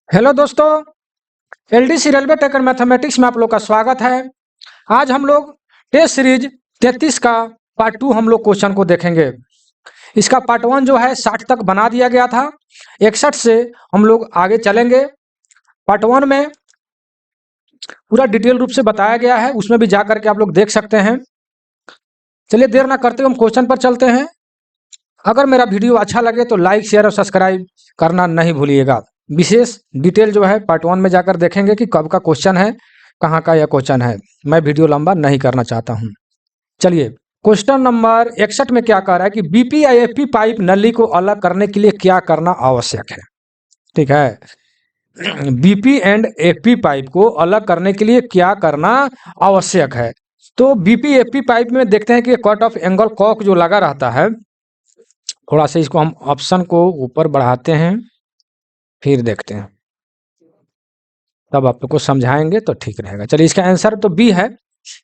Hello दोस्तों, LDC railway tech and mathematics में आप लोग का स्वागत है। आज हम लोग टेस्ट सीरीज 33 का पार्ट 2 हम लोग क्वेश्चन को देखेंगे। इसका पार्ट 1 जो है 60 तक बना दिया गया था, 61 से हम लोग आगे चलेंगे। पार्ट 1 में पूरा डिटेल रूप से बताया गया है, उसमें भी जा करके आप लोग देख सकते हैं। चलिए देर ना करते हम क्वेश्चन पर चलते हैं। अगर मेरा वीडियो अच्छा लगे तो लाइक शेयर और सब्सक्राइब करना नहीं भूलिएगा। विशेष डिटेल जो है पार्ट 1 में जाकर देखेंगे कि कब का क्वेश्चन है, कहाँ का यह क्वेश्चन है। मैं वीडियो लंबा नहीं करना चाहता हूँ। चलिए क्वेश्चन नंबर 61 में क्या कह रहा है कि बीपी या एफपी पाइप नली को अलग करने के लिए क्या करना आवश्यक है। ठीक है, बीपी एंड एफपी पाइप को अलग करने के लिए क्या करना आवश्यक है। तो बीपी एफपी पाइप में देखते हैं कि कट ऑफ एंगल कॉक जो लगा रहता है, थोड़ा सा इसको हम ऑप्शन को ऊपर बढ़ाते हैं, फिर देखते हैं, तब आप लोग को समझाएंगे तो ठीक रहेगा। चलिए इसका आंसर तो बी है।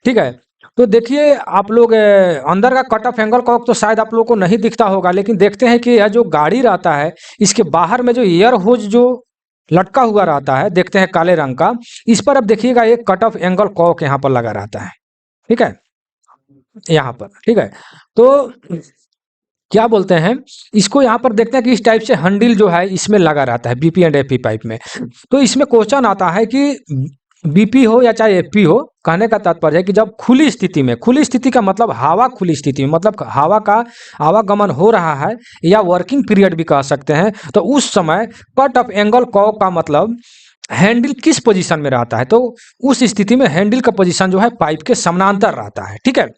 ठीक है, तो देखिए आप लोग अंदर का कट ऑफ एंगल कॉक तो शायद आप लोग को नहीं दिखता होगा, लेकिन देखते हैं कि यह जो गाड़ी रहता है इसके बाहर में जो एयर होज जो लटका हुआ रहता है, देखते हैं काले रंग का, इस पर अब देखिएगा एक कट ऑफ एंगल कॉक यहाँ पर लगा रहता है। ठीक है, यहाँ पर। ठीक है, तो क्या बोलते हैं इसको, यहाँ पर देखते हैं कि इस टाइप से हंडिल जो है इसमें लगा रहता है बीपी एंड एफपी पाइप में। तो इसमें क्वेश्चन आता है कि बीपी हो या चाहे एफपी हो, कहने का तात्पर्य है कि जब खुली स्थिति में, खुली स्थिति का मतलब हवा खुली स्थिति में, मतलब हवा का आवागमन हो रहा है या वर्किंग पीरियड भी कह सकते हैं, तो उस समय कट ऑफ एंगल कॉक का मतलब हैंडल किस पोजीशन में रहता है। तो उस स्थिति में हैंडल का पोजीशन जो है पाइप के समानांतर रहता है। ठीक है,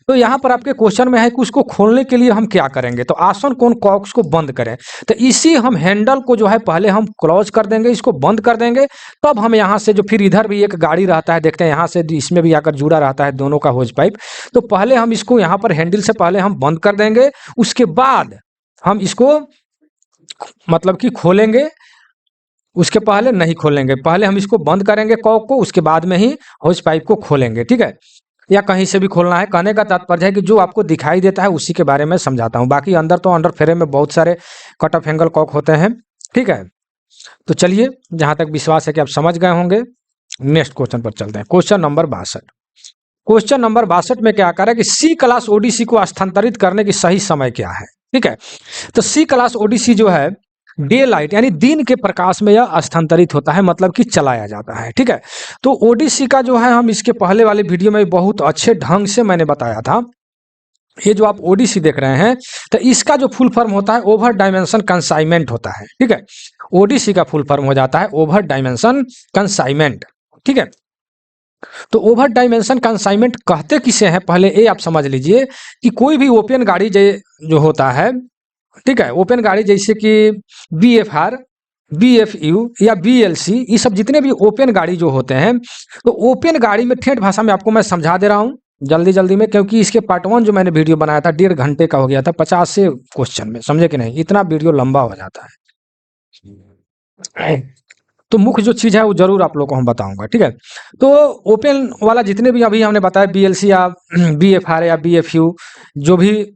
तो यहाँ पर आपके क्वेश्चन में है कि उसको खोलने के लिए हम क्या करेंगे, तो आसन कौन कॉक्स को बंद करें। तो इसी हम हैंडल को जो है पहले हम क्लोज कर देंगे, इसको बंद कर देंगे, तब हम यहाँ से जो फिर इधर भी एक गाड़ी रहता है, देखते हैं यहाँ से इसमें भी आकर जुड़ा रहता है दोनों का होज पाइप। तो पहले हम इसको यहाँ पर हैंडल से पहले हम बंद कर देंगे, उसके बाद हम इसको मतलब कि खोलेंगे। उसके पहले नहीं खोलेंगे, पहले हम इसको बंद करेंगे कॉक को, उसके बाद में ही होज पाइप को खोलेंगे। ठीक है, या कहीं से भी खोलना है, कहने का तात्पर्य है कि जो आपको दिखाई देता है उसी के बारे में समझाता हूँ। बाकी अंदर तो अंडर फ्रेम में बहुत सारे कट ऑफ एंगल कॉक होते हैं। ठीक है, तो चलिए जहां तक विश्वास है कि आप समझ गए होंगे, नेक्स्ट क्वेश्चन पर चलते हैं। Question number 62। क्वेश्चन नंबर 62 में क्या कह रहा है कि सी क्लास ओडीसी को स्थानांतरित करने की सही समय क्या है। ठीक है, तो सी क्लास ओडीसी जो है डे लाइट यानी दिन के प्रकाश में यह स्थानांतरित होता है, मतलब कि चलाया जाता है। ठीक है, तो ओडीसी का जो है हम इसके पहले वाले वीडियो में बहुत अच्छे ढंग से मैंने बताया था। ये जो आप ओडीसी देख रहे हैं, तो इसका जो फुल फॉर्म होता है ओवर डायमेंशन कंसाइनमेंट होता है। ठीक है, ओडीसी का फुल फॉर्म हो जाता है ओवर डायमेंशन कंसाइनमेंट। ठीक है, तो ओवर डायमेंशन कंसाइनमेंट कहते किसे हैं, पहले ये आप समझ लीजिए कि कोई भी ओपन गाड़ी जो होता है, ठीक है, ओपन गाड़ी जैसे कि BFR, BFU या BLC, ये सब जितने भी ओपन गाड़ी जो होते हैं, तो ओपन गाड़ी में ठेठ भाषा में आपको मैं समझा दे रहा हूँ जल्दी जल्दी में, क्योंकि इसके पार्ट 1 जो मैंने वीडियो बनाया था 1.5 घंटे का हो गया था 50 से क्वेश्चन में, समझे कि नहीं, इतना वीडियो लंबा हो जाता है। तो मुख्य जो चीज है वो जरूर आप लोग को हम बताऊंगा। ठीक है, तो ओपन वाला जितने भी अभी हमने बताया BLC या BFR या BFU जो भी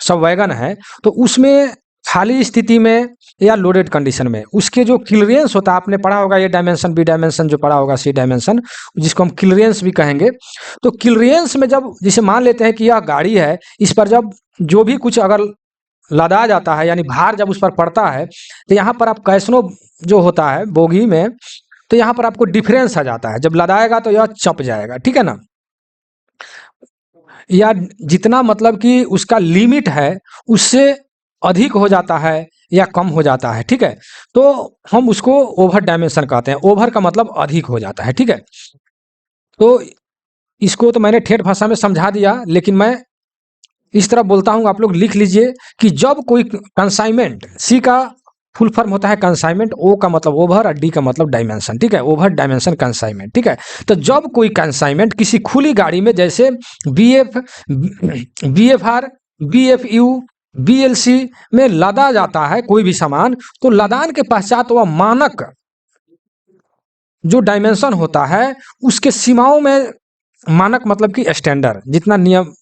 सब वैगन है, तो उसमें खाली स्थिति में या लोडेड कंडीशन में उसके जो क्लियरेंस होता है, आपने पढ़ा होगा ये डायमेंशन, बी डायमेंशन जो पढ़ा होगा, सी डायमेंशन, जिसको हम क्लियरेंस भी कहेंगे। तो क्लियरेंस में जब जिसे मान लेते हैं कि यह गाड़ी है, इस पर जब जो भी कुछ अगर लदा जाता है यानी भार जब उस पर पड़ता है, तो यहाँ पर आप कैसनो जो होता है बोगी में, तो यहाँ पर आपको डिफरेंस आ जाता है, जब लदाएगा तो यह चप जाएगा। ठीक है ना, या जितना मतलब कि उसका लिमिट है उससे अधिक हो जाता है या कम हो जाता है। ठीक है, तो हम उसको ओवर डायमेंशन कहते हैं। ओवर का मतलब अधिक हो जाता है। ठीक है, तो इसको तो मैंने ठेठ भाषा में समझा दिया, लेकिन मैं इस तरह बोलता हूं, आप लोग लिख लीजिए कि जब कोई कंसाइनमेंट, सी का फुल फॉर्म होता है कंसाइनमेंट, ओ का मतलब ओवर और डी का मतलब डायमेंशन। ठीक है, ओवर डायमेंशन कंसाइनमेंट। ठीक है, तो जब कोई कंसाइनमेंट किसी खुली गाड़ी में जैसे BFR, BFU, BLC में लदा जाता है कोई भी सामान, तो लदान के पश्चात वह मानक जो डायमेंशन होता है उसके सीमाओं में, मानक मतलब कि स्टैंडर्ड, जितना नियम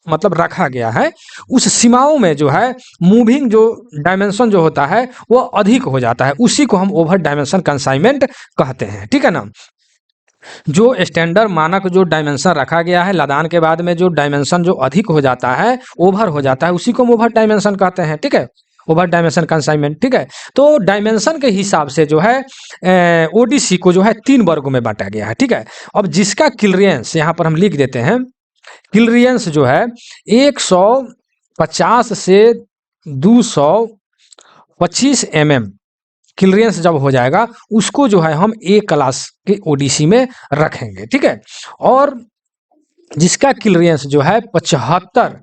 मतलब रखा गया है, उस सीमाओं में जो है मूविंग जो डायमेंशन जो होता है वो अधिक हो जाता है, उसी को हम ओवर डायमेंशन कंसाइनमेंट कहते हैं। ठीक है ना। जो स्टैंडर्ड मानक जो डायमेंशन रखा गया है, लदान के बाद में जो डायमेंशन जो अधिक हो जाता है, ओवर हो जाता है, उसी को हम ओवर डायमेंशन कहते हैं। ठीक है, ओवर डायमेंशन कंसाइनमेंट। ठीक है, तो डायमेंशन के हिसाब से जो है ओडीसी को जो है 3 वर्गों में बांटा गया है। ठीक है, अब जिसका क्लियरेंस यहाँ पर हम लिख देते हैं, क्लियरेंस जो है 150 से 225 mm क्लियरेंस जब हो जाएगा, उसको जो है हम ए क्लास के ओडीसी में रखेंगे। ठीक है, और जिसका क्लियरेंस जो है 75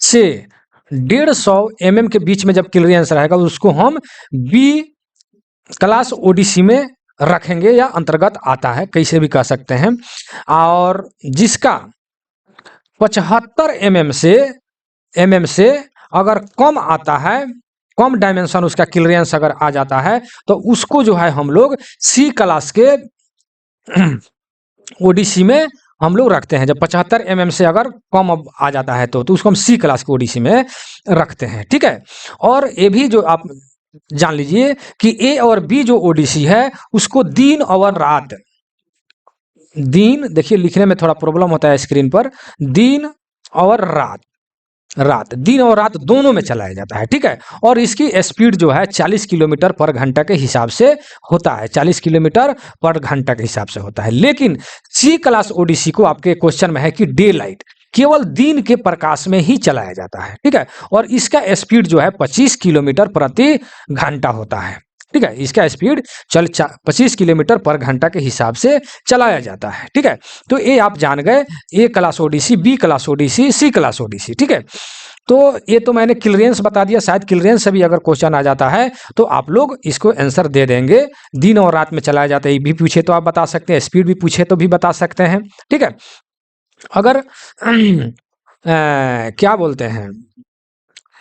से 150 mm के बीच में जब क्लियरेंस रहेगा, उसको हम बी क्लास ओडीसी में रखेंगे, या अंतर्गत आता है, कैसे भी कह सकते हैं। और जिसका 75 mm से अगर कम आता है, कम डायमेंशन उसका क्लियरेंस अगर आ जाता है, तो उसको जो है हम लोग सी क्लास के ओडीसी में हम लोग रखते हैं। जब 75 mm से अगर कम अब आ जाता है तो उसको हम सी क्लास के ओडीसी में रखते हैं। ठीक है, और ये भी जो आप जान लीजिए कि ए और बी जो ओडीसी है, उसको दिन और रात, दिन देखिए लिखने में थोड़ा प्रॉब्लम होता है स्क्रीन पर, दिन और रात, दिन और रात दोनों में चलाया जाता है। ठीक है, और इसकी स्पीड जो है 40 किलोमीटर पर घंटा के हिसाब से होता है, 40 किलोमीटर पर घंटा के हिसाब से होता है। लेकिन सी क्लास ओडीसी को आपके क्वेश्चन में है कि डे लाइट, केवल दिन के प्रकाश में ही चलाया जाता है। ठीक है, और इसका स्पीड जो है 25 किलोमीटर प्रति घंटा होता है। ठीक है, इसका स्पीड 25 किलोमीटर पर घंटा के हिसाब से चलाया जाता है। ठीक है, तो ये आप जान गए, A class ODC, B class ODC, C class ODC. ठीक है, तो ये तो मैंने क्लियरेंस बता दिया, शायद क्लियरेंस से भी अगर क्वेश्चन आ जाता है तो आप लोग इसको आंसर दे देंगे। दिन और रात में चलाया जाता है, ये भी पूछे तो आप बता सकते हैं, स्पीड भी पूछे तो भी बता सकते हैं। ठीक है, अगर क्या बोलते हैं,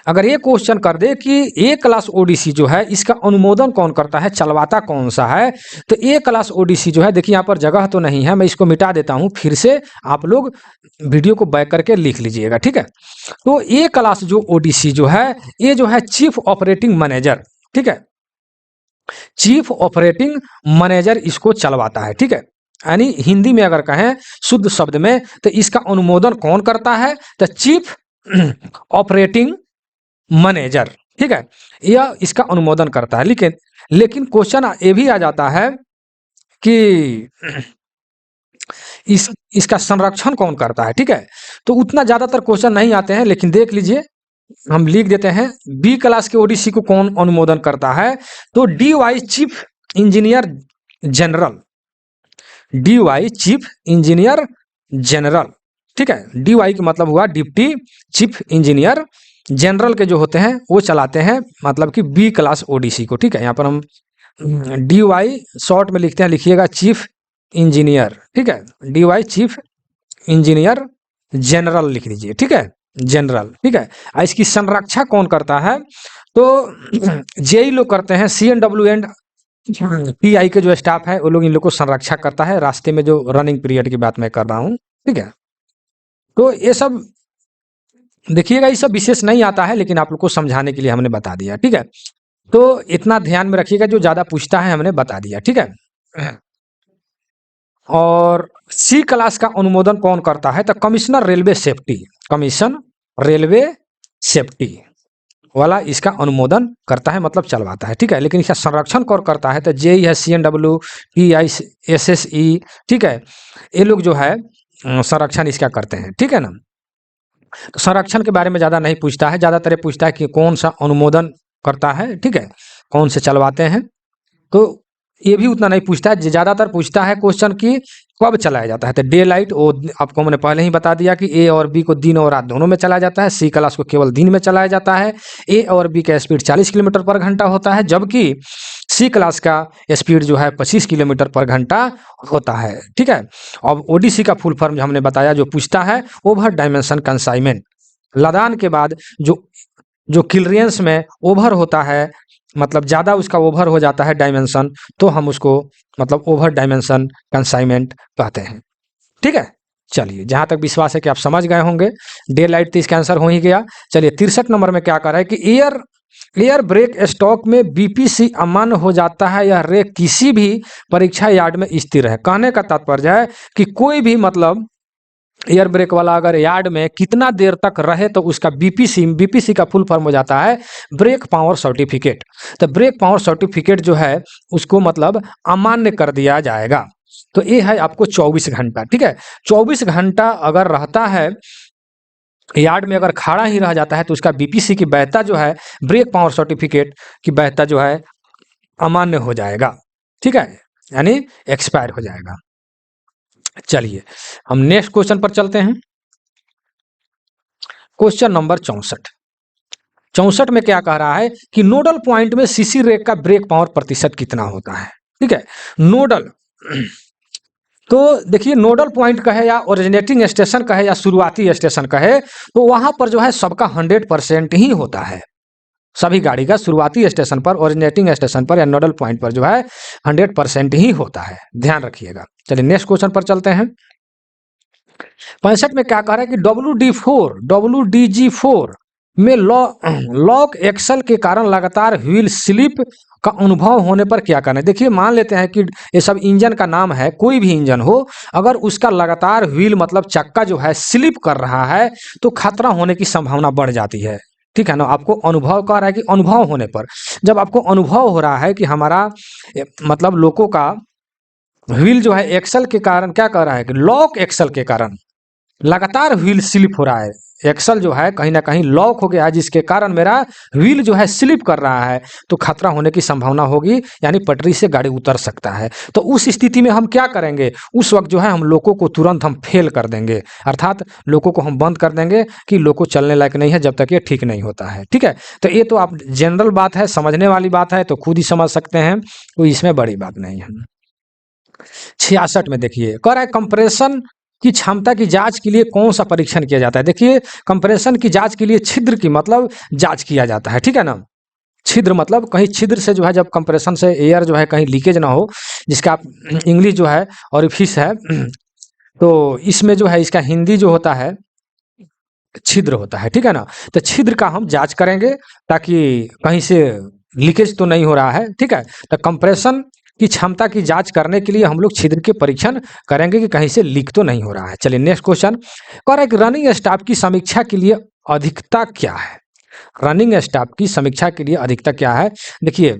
अगर ये क्वेश्चन कर दे कि ए क्लास ओडीसी जो है इसका अनुमोदन कौन करता है, चलवाता कौन सा है, तो ए क्लास ओडीसी जो है, देखिए यहाँ पर जगह तो नहीं है, मैं इसको मिटा देता हूँ, फिर से आप लोग वीडियो को बैक करके लिख लीजिएगा। ठीक है, तो ए क्लास जो ओडीसी जो है, ये जो है चीफ ऑपरेटिंग मैनेजर, ठीक है, चीफ ऑपरेटिंग मैनेजर इसको चलवाता है। ठीक है, यानी हिंदी में अगर कहें शुद्ध शब्द में, तो इसका अनुमोदन कौन करता है, तो चीफ ऑपरेटिंग मैनेजर। ठीक है, यह इसका अनुमोदन करता है। लेकिन क्वेश्चन ये भी आ जाता है कि इसका संरक्षण कौन करता है। ठीक है, तो उतना ज्यादातर क्वेश्चन नहीं आते हैं, लेकिन देख लीजिए, हम लिख देते हैं बी क्लास के ओडीसी को कौन अनुमोदन करता है, तो DY chief engineer general, DY chief engineer general. ठीक है, डीवाई का मतलब हुआ डिप्टी चीफ इंजीनियर, जनरल के जो होते हैं वो चलाते हैं, मतलब कि बी क्लास ओडीसी को। ठीक है, यहाँ पर हम डीवाई शॉर्ट में लिखते हैं, लिखिएगा चीफ इंजीनियर। ठीक है, डीवाई चीफ इंजीनियर जनरल लिख लीजिए। ठीक है, जनरल। ठीक है, इसकी संरक्षा कौन करता है, तो जेई लोग करते हैं, CNW एंड PI के जो स्टाफ है वो लोग इन लोग को संरक्षा करता है, रास्ते में जो रनिंग पीरियड की बात मैं कर रहा हूँ। ठीक है, तो ये सब देखिएगा, ये सब विशेष नहीं आता है, लेकिन आप लोग को समझाने के लिए हमने बता दिया। ठीक है, तो इतना ध्यान में रखिएगा, जो ज्यादा पूछता है हमने बता दिया। ठीक है, और सी क्लास का अनुमोदन कौन करता है, तो commissioner railway safety, commission railway safety वाला इसका अनुमोदन करता है, मतलब चलवाता है। ठीक है, लेकिन इसका संरक्षण कौन करता है, तो जेई है, CNW, PI, SSE। ठीक है, ये लोग जो है संरक्षण इसका करते हैं। ठीक है ना, तो संरक्षण के बारे में ज़्यादा नहीं पूछता है, ज़्यादातर ये पूछता है कि कौन सा अनुमोदन करता है। ठीक है, कौन से चलवाते हैं, तो ये भी उतना नहीं पूछता है, ज़्यादातर पूछता है क्वेश्चन कि कब चलाया जाता है, तो डे लाइट, वो आपको मैंने पहले ही बता दिया कि ए और बी को दिन और रात दोनों में चलाया जाता है, सी क्लास को केवल दिन में चलाया जाता है। ए और बी का स्पीड 40 किलोमीटर पर घंटा होता है, जबकि सी क्लास का स्पीड जो है 25 किलोमीटर पर घंटा होता है। ठीक है, अब ओडीसी का फुल फॉर्म हमने बताया, जो पूछता है ओवर डायमेंशन कंसाइनमेंट, लदान के बाद जो क्लियरेंस में ओवर होता है, मतलब ज़्यादा उसका ओवर हो जाता है डायमेंशन, तो हम उसको मतलब ओवर डायमेंशन कंसाइनमेंट कहते हैं। ठीक है। चलिए, जहां तक विश्वास है कि आप समझ गए होंगे, डे लाइट तो इसका आंसर हो ही गया। चलिए 63 नंबर में क्या कर रहा है कि एयर ब्रेक स्टॉक में बीपीसी अमान्य हो जाता है, यह रेक किसी भी परीक्षा यार्ड में स्थिर है। कहने का तात्पर्य है कि कोई भी मतलब एयर ब्रेक वाला अगर यार्ड में कितना देर तक रहे तो उसका बीपीसी का फुल फॉर्म हो जाता है ब्रेक पावर सर्टिफिकेट। तो ब्रेक पावर सर्टिफिकेट जो है उसको मतलब अमान्य कर दिया जाएगा। तो ये है आपको 24 घंटा, ठीक है। 24 घंटा अगर रहता है यार्ड में, अगर खड़ा ही रह जाता है तो उसका बीपीसी की वैधता जो है, ब्रेक पावर सर्टिफिकेट की वैधता जो है अमान्य हो जाएगा, ठीक है, यानी एक्सपायर हो जाएगा। चलिए हम नेक्स्ट क्वेश्चन पर चलते हैं। क्वेश्चन नंबर 64 में क्या कह रहा है कि नोडल पॉइंट में सीसी रेक का ब्रेक पावर प्रतिशत कितना होता है, ठीक है। नोडल तो देखिए, नोडल पॉइंट कहे या ओरिजिनेटिंग स्टेशन कहे या शुरुआती स्टेशन कहे, तो वहां पर जो है सबका 100% ही होता है। सभी गाड़ी का शुरुआती स्टेशन पर, ओरिजिनेटिंग स्टेशन पर या नोडल पॉइंट पर जो है 100% ही होता है, ध्यान रखिएगा। चलिए नेक्स्ट क्वेश्चन पर चलते हैं। 65 में क्या कह रहा है कि WD4 में लॉक एक्सल के कारण लगातार व्हील स्लिप का अनुभव होने पर क्या करना है। देखिए, मान लेते हैं कि ये सब इंजन का नाम है, कोई भी इंजन हो, अगर उसका लगातार व्हील मतलब चक्का जो है स्लिप कर रहा है तो खतरा होने की संभावना बढ़ जाती है, ठीक है ना। आपको अनुभव कर रहा है कि अनुभव होने पर, जब आपको अनुभव हो रहा है कि हमारा मतलब लोगों का व्हील जो है एक्सल के कारण क्या कर रहा है कि लॉक एक्सल के कारण लगातार व्हील स्लिप हो रहा है, एक्सल जो है कहीं ना कहीं लॉक हो गया है, जिसके कारण मेरा व्हील जो है स्लिप कर रहा है, तो खतरा होने की संभावना होगी, यानी पटरी से गाड़ी उतर सकता है। तो उस स्थिति में हम क्या करेंगे, उस वक्त जो है हम लोगों को तुरंत हम फेल कर देंगे, अर्थात लोगों को हम बंद कर देंगे कि लोगों चलने लायक नहीं है जब तक ये ठीक नहीं होता है, ठीक है। तो ये तो आप जनरल बात है, समझने वाली बात है, तो खुद ही समझ सकते हैं, कोई इसमें बड़ी बात नहीं है। 66 में देखिए कह रहा है कंप्रेशन की क्षमता की जांच के लिए कौन सा परीक्षण किया जाता है। देखिए, कंप्रेशन की जांच के लिए छिद्र की मतलब जांच किया जाता है, ठीक है ना। छिद्र मतलब कहीं छिद्र से जो है, जब कंप्रेशन से एयर जो है कहीं लीकेज ना हो, जिसका इंग्लिश जो है ऑरिफिस है, तो इसमें जो है इसका हिंदी जो होता है छिद्र होता है, ठीक है ना। तो छिद्र का हम जांच करेंगे ताकि कहीं से लीकेज तो नहीं हो रहा है, ठीक है। तो कंप्रेशन की क्षमता की जांच करने के लिए हम लोग छिद्र के परीक्षण करेंगे कि कहीं से लीक तो नहीं हो रहा है। चलिए नेक्स्ट क्वेश्चन कह रहा है कि रनिंग स्टाफ की समीक्षा के लिए अधिकता क्या है। रनिंग स्टाफ की समीक्षा के लिए अधिकता क्या है। देखिए,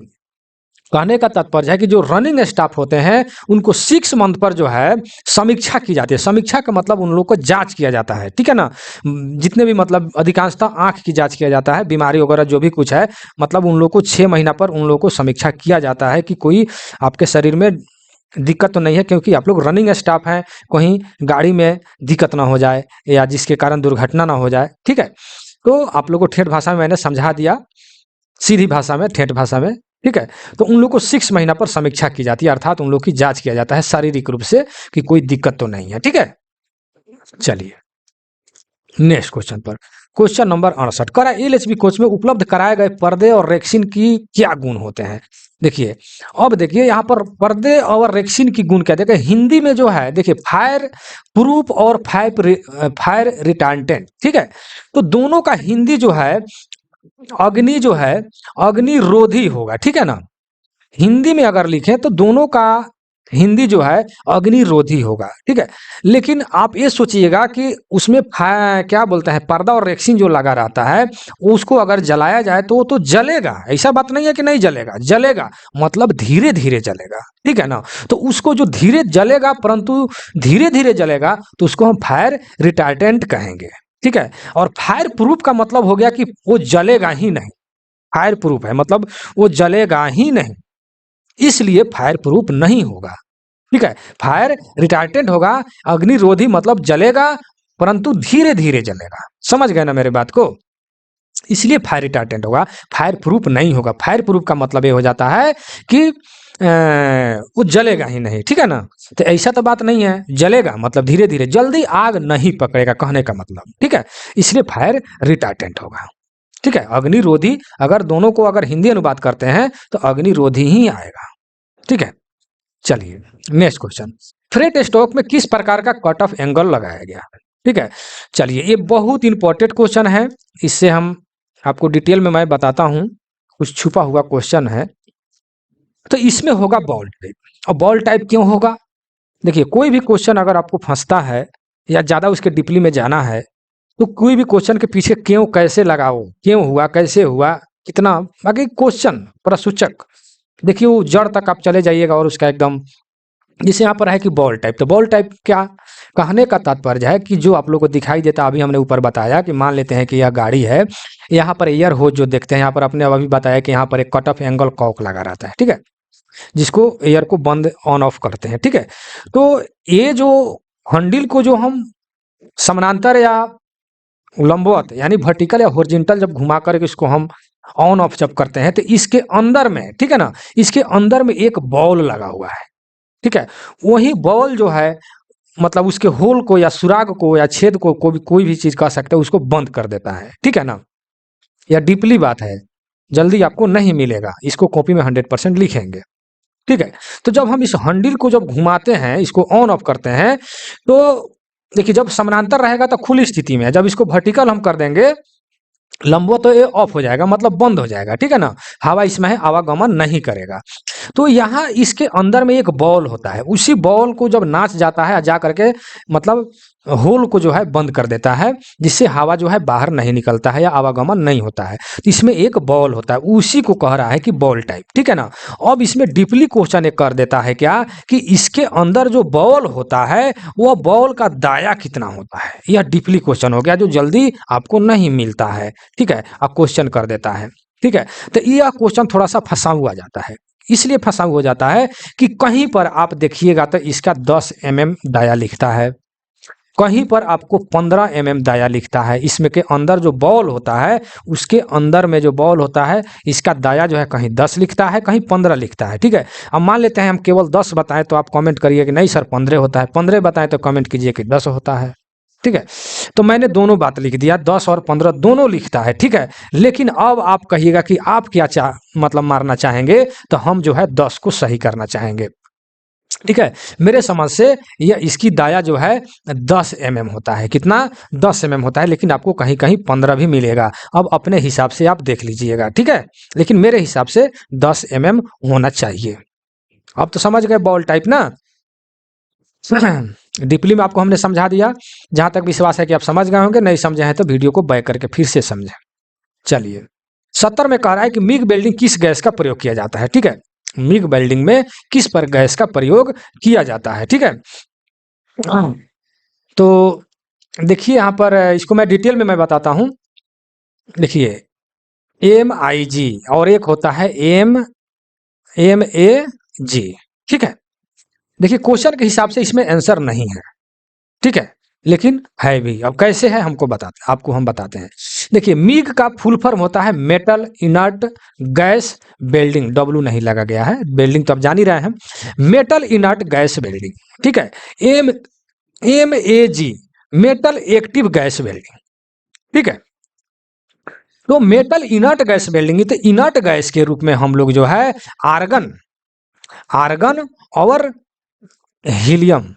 कहने का तात्पर्य है कि जो रनिंग स्टाफ होते हैं उनको 6 मंथ पर जो है समीक्षा की जाती है। समीक्षा का मतलब उन लोगों को जांच किया जाता है, ठीक है ना। जितने भी मतलब अधिकांशतः आंख की जांच किया जाता है, बीमारी वगैरह जो भी कुछ है, मतलब उन लोगों को 6 महीना पर उन लोगों को समीक्षा किया जाता है कि कोई आपके शरीर में दिक्कत तो नहीं है, क्योंकि आप लोग रनिंग स्टाफ हैं, कहीं गाड़ी में दिक्कत ना हो जाए या जिसके कारण दुर्घटना ना हो जाए, ठीक है। तो आप लोग को ठेठ भाषा में मैंने समझा दिया, सीधी भाषा में, ठेठ भाषा में, ठीक है। तो उन लोग को 6 महीना पर समीक्षा की जाती है, अर्थात उन लोग की जांच किया जाता है शारीरिक रूप से कि कोई दिक्कत तो नहीं है, ठीक है। चलिए नेक्स्ट क्वेश्चन पर, क्वेश्चन नंबर 68 करा एलएचबी कोच में उपलब्ध कराए गए पर्दे और रेक्सिन की क्या गुण होते हैं। देखिए, अब देखिए यहाँ पर पर्दे और रेक्सिन की गुण क्या, देखिए हिंदी में जो है, देखिए फायर प्रूफ और फायर रिटार्डेंट, ठीक है। तो दोनों का हिंदी जो है अग्नि जो है अग्निरोधी होगा, ठीक है ना। हिंदी में अगर लिखें तो दोनों का हिंदी जो है अग्निरोधी होगा, ठीक है। लेकिन आप ये सोचिएगा कि उसमें क्या बोलते हैं, पर्दा और रेक्सिन जो लगा रहता है उसको अगर जलाया जाए तो वो तो जलेगा, ऐसा बात नहीं है कि नहीं जलेगा, जलेगा मतलब धीरे धीरे जलेगा, ठीक है ना। तो उसको जो धीरे जलेगा, परंतु धीरे धीरे जलेगा, तो उसको हम फायर रिटार्डेंट कहेंगे, ठीक है। और फायर प्रूफ का मतलब हो गया कि वो जलेगा ही नहीं, फायर प्रूफ है मतलब वो जलेगा ही नहीं, इसलिए फायर प्रूफ नहीं होगा, ठीक है। फायर रिटार्डेंट होगा, अग्निरोधी मतलब जलेगा परंतु धीरे धीरे जलेगा, समझ गए ना मेरे बात को, इसलिए फायर रिटार्डेंट होगा, फायर प्रूफ नहीं होगा। फायर प्रूफ का मतलब ये हो जाता है कि वो जलेगा ही नहीं, ठीक है ना। तो ऐसा तो बात नहीं है, जलेगा मतलब धीरे धीरे, जल्दी आग नहीं पकड़ेगा, कहने का मतलब, ठीक है। इसलिए फायर रिटार्डेंट होगा, ठीक है। अग्निरोधी अगर दोनों को अगर हिंदी अनुवाद करते हैं तो अग्निरोधी ही आएगा, ठीक है। चलिए नेक्स्ट क्वेश्चन फ्रेट स्टॉक में किस प्रकार का कट ऑफ एंगल लगाया गया है। ठीक है, चलिए ये बहुत इंपॉर्टेंट क्वेश्चन है, इससे हम आपको डिटेल में मैं बताता हूं, कुछ छुपा हुआ क्वेश्चन है। तो इसमें होगा बॉल टाइप, और बॉल टाइप क्यों होगा, देखिए कोई भी क्वेश्चन अगर आपको फंसता है या ज़्यादा उसके डीपली में जाना है, तो कोई भी क्वेश्चन के पीछे क्यों कैसे लगाओ, क्यों हुआ कैसे हुआ कितना, बाकी क्वेश्चन प्रसूचक देखिए वो जड़ तक आप चले जाइएगा और उसका एकदम, जैसे यहाँ पर है कि बॉल टाइप, तो बॉल टाइप क्या कहने का तात्पर्य है कि जो आप लोगों को दिखाई देता, अभी हमने ऊपर बताया कि मान लेते हैं कि यह गाड़ी है, यहाँ पर एयर होज जो देखते हैं, यहाँ पर अपने अभी बताया कि यहाँ पर एक कट ऑफ एंगल कॉक लगा रहता है, ठीक है, जिसको एयर को बंद ऑन ऑफ करते हैं। ठीक है, तो ये जो हंडिल को जो हम समानांतर या लंबवत यानी वर्टिकल या हॉरिजॉन्टल जब घुमा करके इसको हम ऑन ऑफ जब करते हैं, तो इसके अंदर में, ठीक है ना, इसके अंदर में एक बॉल लगा हुआ है। ठीक है, वही बॉल जो है मतलब उसके होल को या सुराग को या छेद को कोई भी चीज कह सकते हैं, उसको बंद कर देता है। ठीक है ना, यह डीपली बात है, जल्दी आपको नहीं मिलेगा, इसको कॉपी में 100% लिखेंगे। ठीक है, तो जब हम इस हंडिल को जब घुमाते हैं, इसको ऑन ऑफ करते हैं, तो देखिए जब समानांतर रहेगा तो खुली स्थिति में है, जब इसको वर्टिकल हम कर देंगे लंबवत, तो ये ऑफ हो जाएगा, मतलब बंद हो जाएगा। ठीक है ना, हवा इसमें है, आवागमन नहीं करेगा। तो यहाँ इसके अंदर में एक बॉल होता है, उसी बॉल को जब नाच जाता है जा करके मतलब होल को जो है बंद कर देता है, जिससे हवा जो है बाहर नहीं निकलता है या आवागमन नहीं होता है। तो इसमें एक बॉल होता है, उसी को कह रहा है कि बॉल टाइप। ठीक है ना, अब इसमें डीपली क्वेश्चन एक कर देता है क्या कि इसके अंदर जो बॉल होता है वह बॉल का दाया कितना होता है, यह डीपली क्वेश्चन हो गया जो जल्दी आपको नहीं मिलता है। ठीक है, अब क्वेश्चन कर देता है। ठीक है, तो यह क्वेश्चन थोड़ा सा फंसा हुआ जाता है, इसलिए फंसा हुआ जाता है कि कहीं पर आप देखिएगा तो इसका 10 mm दाया लिखता है, कहीं पर आपको 15 mm दाया लिखता है। इसमें के अंदर जो बॉल होता है, उसके अंदर में जो बॉल होता है, इसका दाया जो है कहीं 10 लिखता है, कहीं 15 लिखता है। ठीक है, अब मान लेते हैं हम केवल 10 बताएं तो आप कमेंट करिए कि नहीं सर 15 होता है, 15 बताएं तो कमेंट कीजिए कि 10 होता है। ठीक है, तो मैंने दोनों बात लिख दिया, 10 और 15 दोनों लिखता है। ठीक है, लेकिन अब आप कहिएगा कि आप क्या मतलब मारना चाहेंगे, तो हम जो है 10 को सही करना चाहेंगे। ठीक है, मेरे समझ से यह इसकी दाया जो है 10 mm होता है, कितना 10 mm होता है, लेकिन आपको कहीं कहीं 15 भी मिलेगा। अब अपने हिसाब से आप देख लीजिएगा। ठीक है, लेकिन मेरे हिसाब से 10 mm होना चाहिए। अब तो समझ गए बॉल टाइप ना, डीपली में आपको हमने समझा दिया, जहां तक विश्वास है कि आप समझ गए होंगे, नहीं समझे हैं तो वीडियो को बैक करके फिर से समझें। चलिए 70 में कह रहा है कि मिग वेल्डिंग किस गैस का प्रयोग किया जाता है। ठीक है, मिग वेल्डिंग में किस पर गैस का प्रयोग किया जाता है। ठीक है, तो देखिए यहाँ पर इसको मैं डिटेल में मैं बताता हूँ। देखिए MIG और एक होता है MAG। ठीक है, देखिए क्वेश्चन के हिसाब से इसमें आंसर नहीं है। ठीक है, लेकिन है भी, अब कैसे है हमको बताते, आपको हम बताते हैं। देखिए मिग का फुल फॉर्म होता है metal inert gas welding, W नहीं लगा गया है, वेल्डिंग तो आप जान ही रहे हैं, मेटल इनर्ट गैस वेल्डिंग। ठीक है, MAG metal active gas welding. ठीक है, तो मेटल इनर्ट गैस वेल्डिंग, तो इनर्ट गैस के रूप में हम लोग जो है आर्गन आर्गन और हीलियम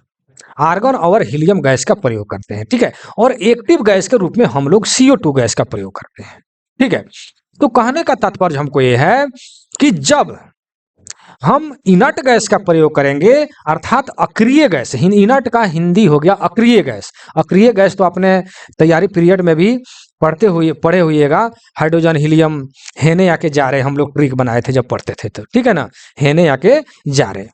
आर्गन और हीलियम गैस का प्रयोग करते हैं। ठीक है, और एक्टिव गैस के रूप में हम लोग CO2 गैस का प्रयोग करते हैं। ठीक है, तो कहने का तात्पर्य हमको ये है कि जब हम इनर्ट गैस का प्रयोग करेंगे, अर्थात अक्रिय गैस, इनर्ट का हिंदी हो गया अक्रिय गैस। अक्रिय गैस तो अपने तैयारी पीरियड में भी पढ़े हुएगा, हाइड्रोजन हीलियम हेने आके जा रहे, हम लोग ट्रिक बनाए थे जब पढ़ते थे तो। ठीक है ना, हेने आके जा रहे,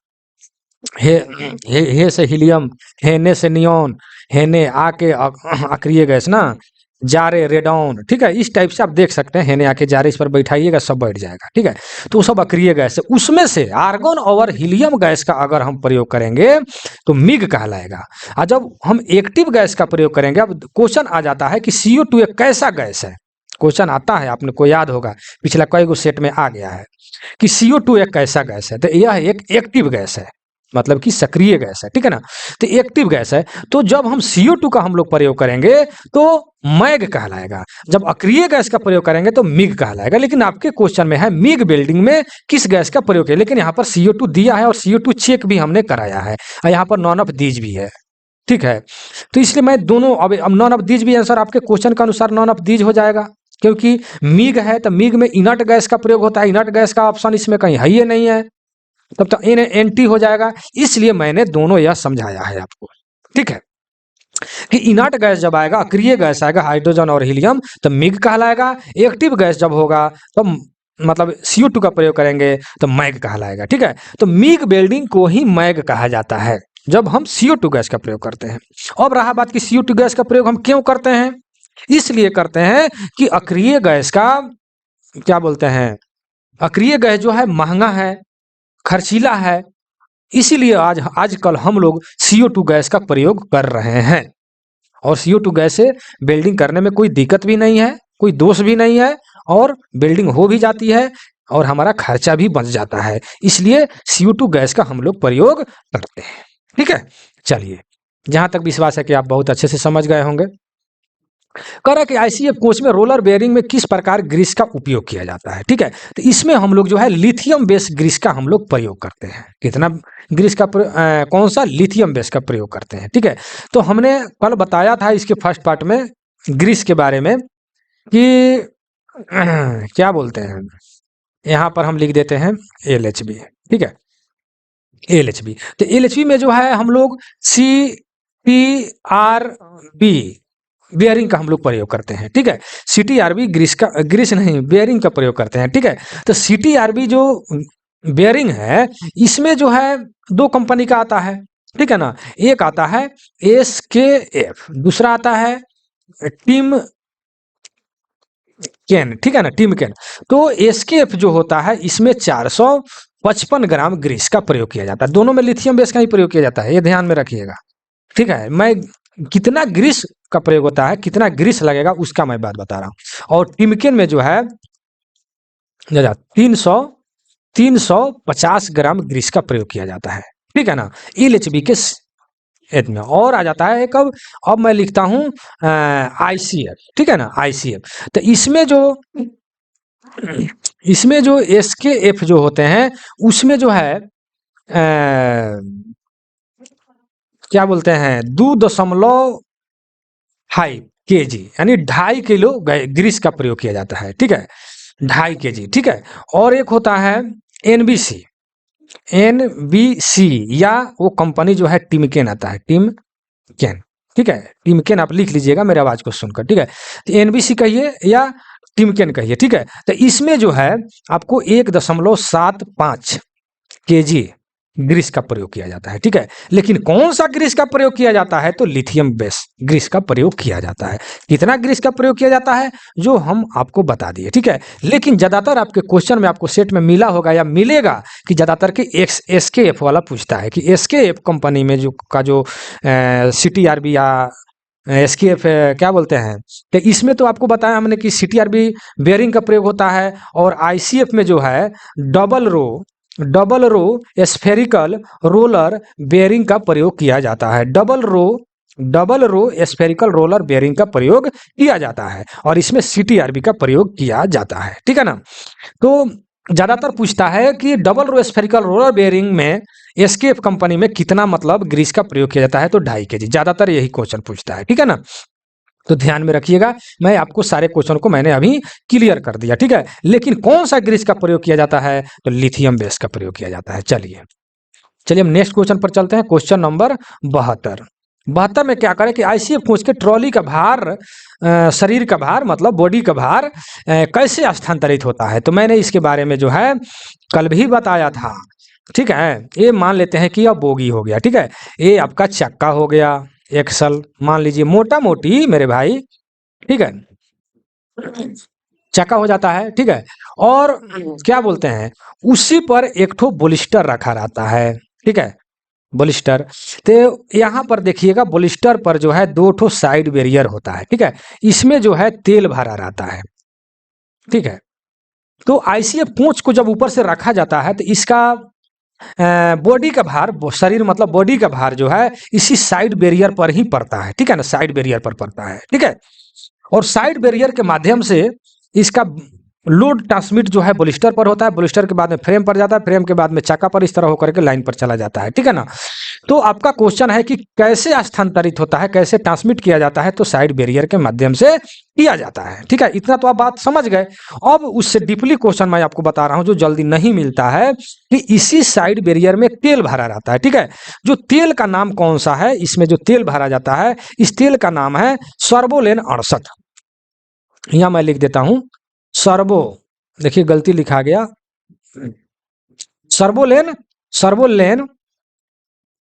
हे से हीलियम, हेने से नियॉन, हेने आके अक्रिय गैस ना, जा रहे रेडॉन। ठीक है, इस टाइप से आप देख सकते हैं, हेने आके जा रहे, इस पर बैठाइएगा सब बैठ जाएगा। ठीक है, तो सब अक्रिय गैस है, उसमें से आर्गन और हीलियम गैस का अगर हम प्रयोग करेंगे तो मिग कहलाएगा। और जब हम एक्टिव गैस का प्रयोग करेंगे, अब क्वेश्चन आ जाता है कि CO2 एक कैसा गैस है, क्वेश्चन आता है, आपने को याद होगा पिछला कई गो सेट में आ गया है कि CO2 एक कैसा गैस है, तो यह एक एक्टिव गैस है, मतलब कि सक्रिय गैस है, ठीक है ना। तो एक्टिव गैस है, तो जब हम CO2 का हम लोग प्रयोग करेंगे तो मैग कहलाएगा, जब अक्रिय गैस का प्रयोग करेंगे तो मिग कहलाएगा। लेकिन आपके क्वेश्चन में है मिग वेल्डिंग में किस गैस का प्रयोग है, लेकिन यहाँ पर CO2 दिया है और CO2 चेक भी हमने कराया है और यहाँ पर नॉन ऑफ दीज भी है, ठीक है। तो इसलिए मैं दोनों, अब नॉन ऑफ दीज भी आंसर आपके क्वेश्चन के अनुसार नॉन ऑफ दीज हो जाएगा, क्योंकि मिग है तो मिग में इनर्ट गैस का प्रयोग होता है, इनर्ट गैस का ऑप्शन इसमें कहीं है ही नहीं है, तब तो एंटी हो जाएगा। इसलिए मैंने दोनों यह समझाया है आपको, ठीक है, कि इनर्ट गैस जब आएगा, अक्रिय गैस आएगा हाइड्रोजन और हीलियम तो मिग कहलाएगा, एक्टिव गैस जब होगा तो मतलब CO2 का प्रयोग करेंगे तो मैग कहलाएगा, ठीक है। तो मिग वेल्डिंग को ही मैग कहा जाता है जब हम CO2 गैस का प्रयोग करते हैं। अब रहा बात कि CO2 गैस का प्रयोग हम क्यों करते हैं, इसलिए करते हैं कि अक्रिय गैस का क्या बोलते हैं, अक्रिय गैस जो है महंगा है, खर्चीला है, इसीलिए आजकल हम लोग CO2 गैस का प्रयोग कर रहे हैं। और CO2 गैस से वेल्डिंग करने में कोई दिक्कत भी नहीं है, कोई दोष भी नहीं है, और वेल्डिंग हो भी जाती है और हमारा खर्चा भी बच जाता है, इसलिए CO2 गैस का हम लोग प्रयोग करते हैं, ठीक है। चलिए, जहां तक विश्वास है कि आप बहुत अच्छे से समझ गए होंगे। कह रहा है कि ICF कोच में रोलर बेयरिंग में किस प्रकार ग्रीस का उपयोग किया जाता है, ठीक है। तो इसमें हम लोग जो है लिथियम बेस ग्रीस का हम लोग प्रयोग करते हैं। कितना ग्रीस का कौन सा, लिथियम बेस का प्रयोग करते हैं, ठीक है। तो हमने कल बताया था इसके फर्स्ट पार्ट में ग्रीस के बारे में कि क्या बोलते हैं, यहाँ पर हम लिख देते हैं LHB, ठीक है, LHB। तो LHB में जो है हम लोग CTRB बेयरिंग का हम लोग प्रयोग करते हैं, ठीक है। CTRB ग्रीस नहीं, बेयरिंग का प्रयोग करते हैं, ठीक है। तो CTRB जो बेयरिंग है इसमें जो है 2 कंपनी का आता है, ठीक है ना। एक आता है SKF, दूसरा आता है टीम केन, ठीक है ना, टीम केन। तो SKF जो होता है इसमें 455 ग्राम ग्रीस का प्रयोग किया जाता है, दोनों में लिथियम बेस का ही प्रयोग किया जाता है, ये ध्यान में रखिएगा, ठीक है। मैं कितना ग्रीस का प्रयोग होता है, कितना ग्रीस लगेगा उसका मैं बात बता रहा हूँ। और टिमकेन में जो है 350 ग्राम ग्रीस का प्रयोग किया जाता है, ठीक है ना, LHB के में। और आ जाता है एक, अब मैं लिखता हूँ ICF, ठीक है ना, ICF। तो इसमें जो SKF जो होते हैं उसमें जो है क्या बोलते हैं 2.5 kg यानी 2.5 किलो ग्रीस का प्रयोग किया जाता है, ठीक है, 2.5 kg, ठीक है। और एक होता है NBC या वो कंपनी जो है टिमकेन आता है, टिमकेन, ठीक है, टिमकेन आप लिख लीजिएगा मेरे आवाज को सुनकर, ठीक है। तो NBC कहिए या टिमकेन कहिए, ठीक है। तो इसमें जो है आपको 1.75 kg ग्रीस का प्रयोग किया जाता है, ठीक है। लेकिन कौन सा ग्रीस का प्रयोग किया जाता है, तो लिथियम बेस ग्रीस का प्रयोग किया जाता है। कितना ग्रीस का प्रयोग किया जाता है जो हम आपको बता दिए, ठीक है। लेकिन ज्यादातर आपके क्वेश्चन में आपको सेट में मिला होगा या मिलेगा कि ज्यादातर के SKF वाला पूछता है कि SKF कंपनी में जो CTRB या SKF क्या बोलते हैं, तो इसमें तो आपको बताया हमने कि CTRB बेयरिंग का प्रयोग होता है, और ICF में जो है double row spherical roller bearing का प्रयोग किया जाता है। Double row spherical roller bearing का प्रयोग किया जाता है, और इसमें CTRB का प्रयोग किया जाता है, ठीक है ना। तो ज्यादातर पूछता है कि double row spherical roller bearing में SKF कंपनी में कितना मतलब ग्रीस का प्रयोग किया जाता है, तो 2.5 kg, ज्यादातर यही क्वेश्चन पूछता है, ठीक है ना। तो ध्यान में रखिएगा, मैं आपको सारे क्वेश्चन को मैंने अभी क्लियर कर दिया, ठीक है। लेकिन कौन सा ग्रीस का प्रयोग किया जाता है, तो लिथियम बेस का प्रयोग किया जाता है। चलिए हम नेक्स्ट क्वेश्चन पर चलते हैं, क्वेश्चन नंबर 72 में क्या करें कि ICF कोच के ट्रॉली का भार, शरीर का भार मतलब बॉडी का भार कैसे स्थानांतरित होता है। तो मैंने इसके बारे में जो है कल भी बताया था, ठीक है। ये मान लेते हैं कि यह बोगी हो गया, ठीक है, ये आपका चक्का हो गया, एक्सल मान लीजिए, मोटा मोटी मेरे भाई, ठीक है, चक्का हो जाता है, ठीक है। और क्या बोलते हैं उसी पर एक ठो बोलिस्टर रखा रहता है, ठीक है, बोलिस्टर। तो यहाँ पर देखिएगा बोलिस्टर पर जो है 2 ठो साइड बैरियर होता है, ठीक है, इसमें जो है तेल भरा रहता है, ठीक है। तो ICF कोच को जब ऊपर से रखा जाता है तो इसका बॉडी का भार, शरीर मतलब बॉडी का भार जो है इसी साइड बैरियर पर ही पड़ता है, ठीक है ना, साइड बैरियर पर पड़ता है, ठीक है। और साइड बैरियर के माध्यम से इसका लोड ट्रांसमिट जो है बॉलिस्टर पर होता है, बॉलिस्टर के बाद में फ्रेम पर जाता है, फ्रेम के बाद में चाका पर, इस तरह होकर के लाइन पर चला जाता है, ठीक है ना। तो आपका क्वेश्चन है कि कैसे स्थानांतरित होता है, कैसे ट्रांसमिट किया जाता है, तो साइड बैरियर के माध्यम से किया जाता है, ठीक है। इतना तो आप बात समझ गए। अब उससे डीपली क्वेश्चन मैं आपको बता रहा हूं जो जल्दी नहीं मिलता है, कि इसी साइड बैरियर में तेल भरा रहता है, ठीक है। जो तेल का नाम कौन सा है, इसमें जो तेल भरा जाता है इस तेल का नाम है सर्वोलेन 68। यहां मैं लिख देता हूं सर्वो, देखिए गलती लिखा गया, सर्वोलेन, सर्वोलेन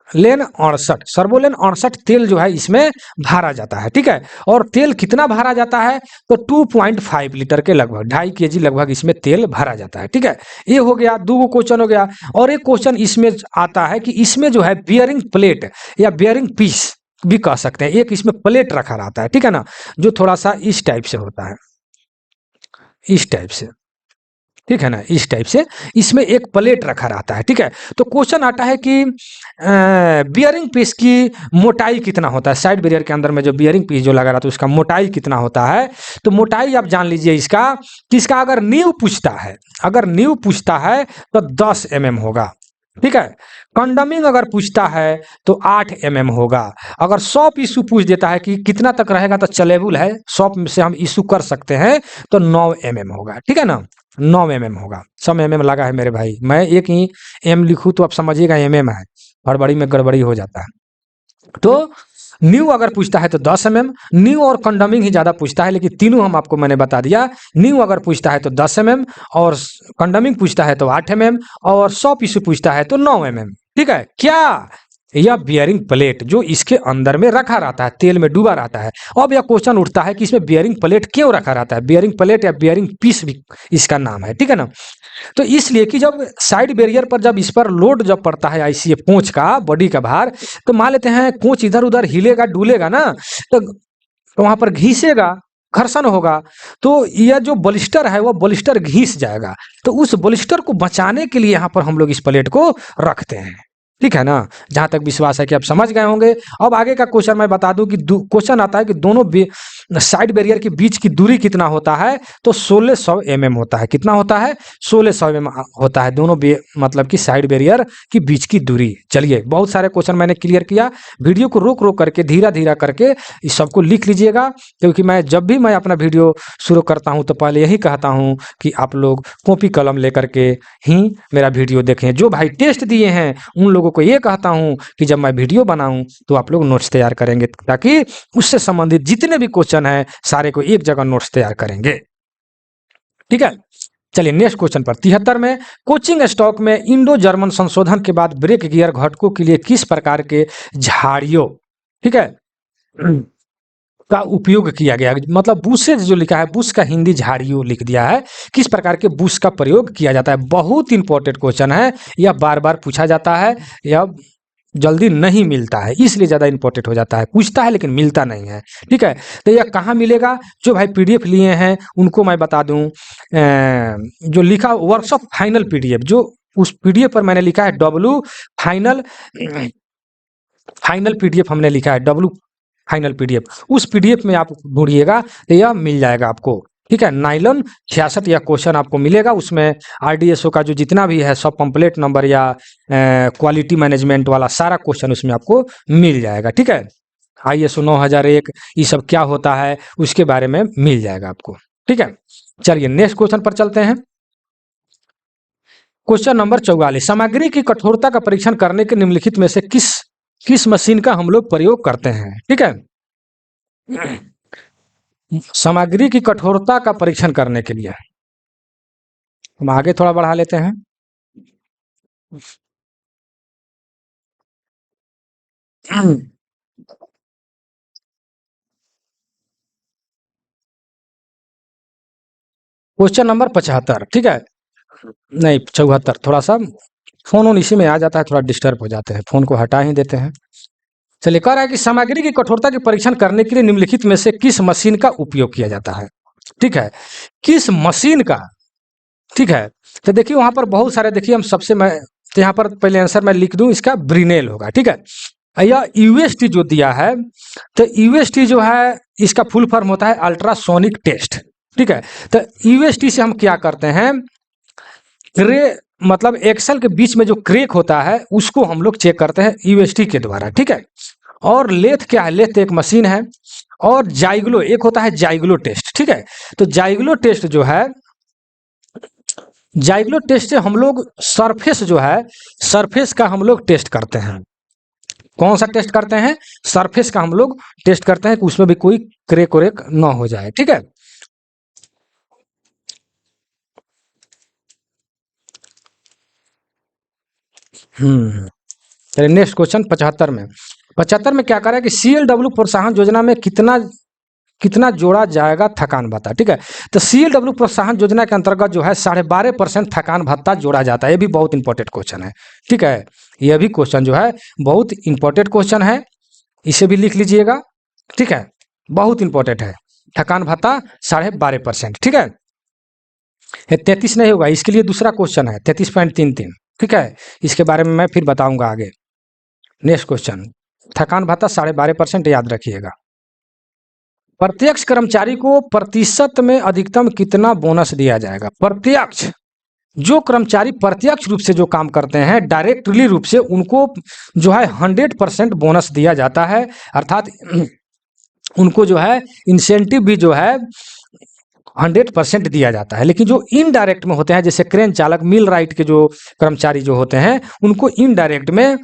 लेन 68, सर्वोलेन 68 तेल जो है इसमें भरा जाता है, ठीक है। और तेल कितना भरा जाता है, तो 2.5 लीटर के लगभग, 2.5 kg लगभग इसमें तेल भरा जाता है, ठीक है। ये हो गया, दो क्वेश्चन हो गया। और एक क्वेश्चन इसमें आता है कि इसमें जो है बियरिंग प्लेट या बियरिंग पीस भी कह सकते हैं, एक इसमें प्लेट रखा रहता है, ठीक है ना, जो थोड़ा सा इस टाइप से होता है, इस टाइप से, ठीक है ना, इस टाइप से इसमें एक प्लेट रखा रहता है, ठीक है। तो क्वेश्चन आता है कि बियरिंग पीस की मोटाई कितना होता है, साइड बैरियर के अंदर में जो बियरिंग पीस जो लगा रहा था उसका मोटाई कितना होता है। तो मोटाई आप जान लीजिए इसका, कि इसका अगर नींव पूछता है, अगर नींव पूछता है तो 10 mm होगा, ठीक है। कंडमिंग अगर पूछता है तो 8 mm होगा। अगर सॉप इशू पूछ देता है कि कितना तक रहेगा तो चलेबल है, सॉप से हम इशू कर सकते हैं, तो 9 mm होगा, ठीक है ना, 9 mm होगा। सब mm लगा है मेरे भाई, मैं एक ही m लिखूं तो आप समझिएगा mm है, हड़बड़ी में गड़बड़ी हो जाता है। तो न्यू अगर पूछता है तो 10 mm, न्यू और कंडमिंग ही ज्यादा पूछता है, लेकिन तीनों हम आपको मैंने बता दिया। न्यू अगर पूछता है तो 10 mm, और कंडमिंग पूछता है तो 8 mm, और सॉप इशू पूछता है तो 9 mm, ठीक है। क्या यह बियरिंग प्लेट जो इसके अंदर में रखा रहता है, तेल में डूबा रहता है। अब यह क्वेश्चन उठता है कि इसमें बियरिंग प्लेट क्यों रखा रहता है, बियरिंग प्लेट या बियरिंग पीस भी इसका नाम है, ठीक है ना। तो इसलिए कि जब साइड बैरियर पर जब इस पर लोड जब पड़ता है आईसीए कोच का, बॉडी का भार, तो मान लेते हैं कोच इधर उधर हिलेगा डुलेगा ना, तो वहां पर घिसेगा, घर्षण होगा, तो यह जो बॉलिस्टर है वो बॉलिस्टर घिस जाएगा। तो उस बॉलिस्टर को बचाने के लिए यहाँ पर हम लोग इस प्लेट को रखते हैं, ठीक है ना। जहां तक विश्वास है कि आप समझ गए होंगे। अब आगे का क्वेश्चन मैं बता दूं कि क्वेश्चन आता है कि दोनों साइड बैरियर के बीच की दूरी कितना होता है, तो 1600 mm होता है। कितना होता है, 1600 mm होता है दोनों मतलब कि साइड बैरियर की बीच की दूरी। चलिए, बहुत सारे क्वेश्चन मैंने क्लियर किया, वीडियो को रोक रोक करके धीरा धीरा करके इस सबको लिख लीजिएगा, क्योंकि मैं जब भी मैं अपना वीडियो शुरू करता हूं तो पहले यही कहता हूं कि आप लोग कॉपी कलम लेकर के ही मेरा वीडियो देखें। जो भाई टेस्ट दिए हैं उन लोगों को ये कहता हूं कि जब मैं वीडियो बनाऊं तो आप लोग नोट्स तैयार करेंगे, ताकि उससे संबंधित जितने भी क्वेश्चन है सारे को एक जगह नोट्स तैयार करेंगे, ठीक है। चलिए नेक्स्ट क्वेश्चन पर 73 में, कोचिंग स्टॉक में इंडो जर्मन संशोधन के बाद ब्रेक गियर घटकों के लिए किस प्रकार के झाड़ियों, ठीक है, का उपयोग किया गया। मतलब बुशेज जो लिखा है, बुश का हिंदी झाड़ियों लिख दिया है। किस प्रकार के बुश का प्रयोग किया जाता है, बहुत इंपॉर्टेंट क्वेश्चन है, यह बार बार पूछा जाता है, यह जल्दी नहीं मिलता है, इसलिए ज्यादा इंपॉर्टेंट हो जाता है। पूछता है लेकिन मिलता नहीं है, ठीक है। तो यह कहाँ मिलेगा, जो भाई पीडीएफ लिए हैं उनको मैं बता दूं, जो लिखा वर्कशॉप फाइनल पीडीएफ, जो उस पीडीएफ पर मैंने लिखा है डब्लू फाइनल, फाइनल पीडीएफ हमने लिखा है डब्लू फाइनल पीडीएफ, उस पीडीएफ में आप ढूंढिएगा तो यह मिल जाएगा आपको, ठीक है। नाइलॉन 66 या क्वेश्चन आपको मिलेगा, उसमें आरडीएसओ का जो जितना भी है सब पंपलेट नंबर या क्वालिटी मैनेजमेंट वाला सारा क्वेश्चन उसमें आपको मिल जाएगा, ठीक है। आईएसओ 9001 ये सब क्या होता है उसके बारे में मिल जाएगा आपको, ठीक है। चलिए नेक्स्ट क्वेश्चन पर चलते हैं। क्वेश्चन नंबर 44, सामग्री की कठोरता का परीक्षण करने के निम्नलिखित में से किस मशीन का हम लोग प्रयोग करते हैं, ठीक है। सामग्री की कठोरता का परीक्षण करने के लिए हम आगे थोड़ा बढ़ा लेते हैं। क्वेश्चन नंबर 75, ठीक है, नहीं 74, थोड़ा सा फोन ऑन इसी में आ जाता है, थोड़ा डिस्टर्ब हो जाते हैं, फोन को हटा ही देते हैं। चलिए, कह रहा है कि सामग्री की कठोरता के परीक्षण करने के लिए निम्नलिखित में से किस मशीन का उपयोग किया जाता है, ठीक है, किस मशीन का, ठीक है। तो देखिए वहां पर बहुत सारे, देखिए हम सबसे मैं तो यहाँ पर पहले आंसर मैं लिख दूं, इसका ब्रिनेल होगा। ठीक है, यह यूएसटी जो दिया है, तो यूएसटी जो है इसका फुल फॉर्म होता है अल्ट्रासोनिक टेस्ट। ठीक है, तो यूएसटी से हम क्या करते हैं, मतलब एक्सल के बीच में जो क्रैक होता है उसको हम लोग चेक करते हैं यूएसटी के द्वारा। ठीक है, और लेथ क्या है, लेथ एक मशीन है, और जाइग्लो एक होता है जाइग्लो टेस्ट। ठीक है, तो जाइग्लो टेस्ट जो है, जाइग्लो टेस्ट से हम लोग सरफेस जो है, सरफेस का हम लोग टेस्ट करते हैं। कौन सा टेस्ट करते हैं, सरफेस का हम लोग टेस्ट करते हैं कि उसमें भी कोई क्रैक व्रेक ना हो जाए। ठीक है, चलिए नेक्स्ट क्वेश्चन 75 में। 75 में क्या करें कि सीएलडब्ल्यू प्रोत्साहन योजना में कितना कितना जोड़ा जाएगा थकान भत्ता। ठीक है, तो सीएलडब्ल्यू प्रोत्साहन योजना के अंतर्गत जो है 12.5% थकान भत्ता जोड़ा जाता है। ये भी बहुत इंपॉर्टेंट क्वेश्चन है। ठीक है, यह भी क्वेश्चन जो है बहुत इंपॉर्टेंट क्वेश्चन है, इसे भी लिख लीजिएगा। ठीक है, बहुत इंपॉर्टेंट है, थकान भत्ता 12.5%। ठीक है, 33 नहीं होगा, इसके लिए दूसरा क्वेश्चन है 33.33। ठीक है, इसके बारे में मैं फिर बताऊंगा आगे। नेक्स्ट क्वेश्चन, थकान भत्ता 12.5% याद रखिएगा। प्रत्यक्ष कर्मचारी को प्रतिशत में अधिकतम कितना बोनस दिया जाएगा। प्रत्यक्ष, जो कर्मचारी प्रत्यक्ष रूप से जो काम करते हैं डायरेक्टली रूप से, उनको जो है 100% बोनस दिया जाता है, अर्थात उनको जो है इंसेंटिव भी जो है 100% दिया जाता है। लेकिन जो इनडायरेक्ट में होते हैं, जैसे क्रेन चालक, मिल राइट के जो कर्मचारी जो होते हैं, उनको इनडायरेक्ट में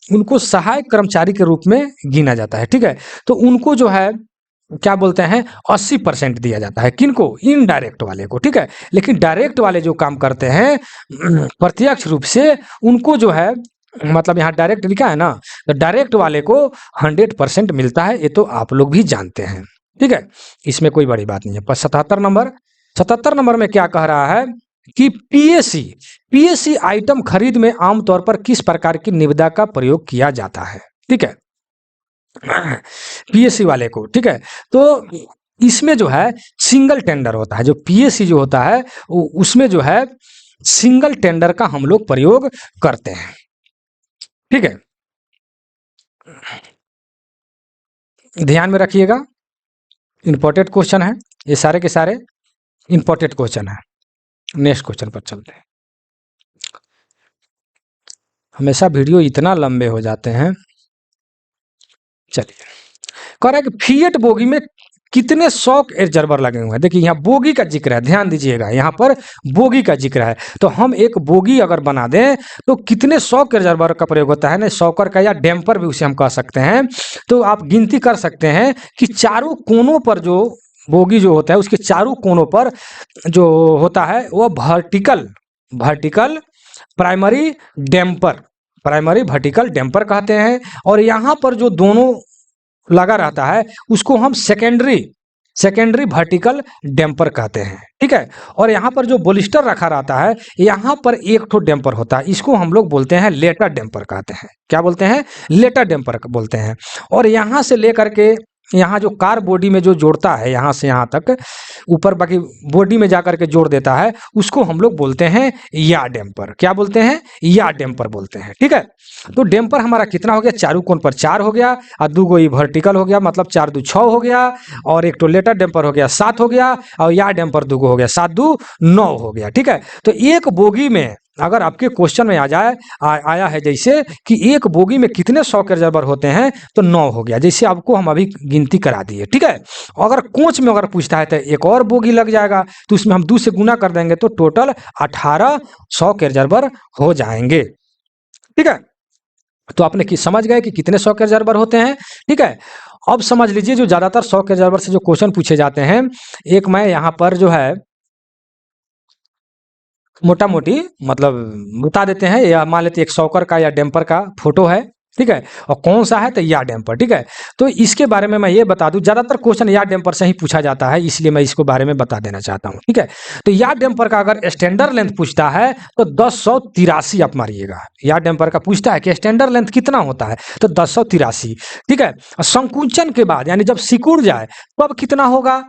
उनको सहायक कर्मचारी के रूप में गिना जाता है। ठीक है, तो उनको जो है क्या बोलते हैं 80% दिया जाता है। किनको, इनडायरेक्ट वाले को। ठीक है, लेकिन डायरेक्ट वाले जो काम करते हैं प्रत्यक्ष रूप से, उनको जो है, मतलब यहाँ डायरेक्ट लिखा है ना, तो डायरेक्ट वाले को 100% मिलता है, ये तो आप लोग भी जानते हैं। ठीक है, इसमें कोई बड़ी बात नहीं है। पर 77 नंबर में क्या कह रहा है कि पीएससी आइटम खरीद में आमतौर पर किस प्रकार की निविदा का प्रयोग किया जाता है। ठीक है, पीएससी वाले को। ठीक है, तो इसमें जो है सिंगल टेंडर होता है, जो पीएससी जो होता है उसमें जो है सिंगल टेंडर का हम लोग प्रयोग करते हैं। ठीक है, ध्यान में रखिएगा, इंपॉर्टेंट क्वेश्चन है, ये सारे के सारे इंपॉर्टेंट क्वेश्चन है। नेक्स्ट क्वेश्चन पर चलते हैं। हमेशा वीडियो इतना लंबे हो जाते हैं। चलिए, कह रहा है कि फिएट बोगी में कितने शॉक एब्जॉर्बर लगे हुए हैं। देखिए यहाँ बोगी का जिक्र है, ध्यान दीजिएगा, यहाँ पर बोगी का जिक्र है। तो हम एक बोगी अगर बना दें तो कितने शॉक एब्जॉर्बर का प्रयोग होता है ना, शॉकर का, या डैम्पर भी उसे हम कह सकते हैं। तो आप गिनती कर सकते हैं कि चारों कोनों पर जो बोगी जो होता है, उसके चारों कोनों पर जो होता है वह वर्टिकल प्राइमरी वर्टिकल डैम्पर कहते हैं। और यहाँ पर जो दोनों लगा रहता है उसको हम सेकेंडरी वर्टिकल डैम्पर कहते हैं। ठीक है, और यहाँ पर जो बोलिस्टर रखा रहता है, यहाँ पर एक ठो डैम्पर होता है, इसको हम लोग बोलते हैं लेटर डैम्पर कहते हैं। क्या बोलते हैं, लेटर डैम्पर बोलते हैं। और यहाँ से लेकर के यहाँ जो कार बॉडी में जो जोड़ता है, यहाँ से यहाँ तक ऊपर बाकी बॉडी में जाकर के जोड़ देता है, उसको हम लोग बोलते हैं या डैम्पर। क्या बोलते हैं, या डैम्पर बोलते हैं। ठीक है, तो डैम्पर हमारा कितना हो गया, चारों कोण पर 4 हो गया, और 2 गो वर्टिकल हो गया, मतलब 4 2 6 हो गया, और एक तो लेटर डैम्पर हो गया 7 हो गया, और या डैम्पर 2 गो हो गया, 7 2 9 हो गया। ठीक है, तो एक बोगी में अगर आपके क्वेश्चन में आया है जैसे कि एक बोगी में कितने शॉक एब्जॉर्बर होते हैं, तो 9 हो गया, जैसे आपको हम अभी गिनती करा दिए। ठीक है, अगर कोच में अगर पूछता है तो एक और बोगी लग जाएगा, तो उसमें हम 2 से गुना कर देंगे तो टोटल 18 शॉक एब्जॉर्बर हो जाएंगे। ठीक है, तो आपने समझ गए कि कितने शॉक एब्जॉर्बर होते हैं। ठीक है, अब समझ लीजिए जो ज्यादातर शॉक एब्जॉर्बर से जो क्वेश्चन पूछे जाते हैं, एक मैं यहाँ पर जो है मोटा मोटी मतलब बता देते हैं, या मान लेते हैं एक शॉकर का या डैम्पर का फोटो है। ठीक है, और कौन सा है, तो या डैम्पर। ठीक है, तो इसके बारे में मैं ये बता दूं, ज्यादातर क्वेश्चन या डैम्पर से ही पूछा जाता है, इसलिए मैं इसको बारे में बता देना चाहता हूं। ठीक है, तो या डैम्पर का अगर स्टैंडर्ड लेंथ पूछता है तो 1083 आप मारिएगा। या डैम्पर का पूछता है कि स्टैंडर्ड लेंथ कितना होता है, तो 1083। ठीक है, संकुचन के बाद यानी जब सिकुड़ जाए तब कितना होगा,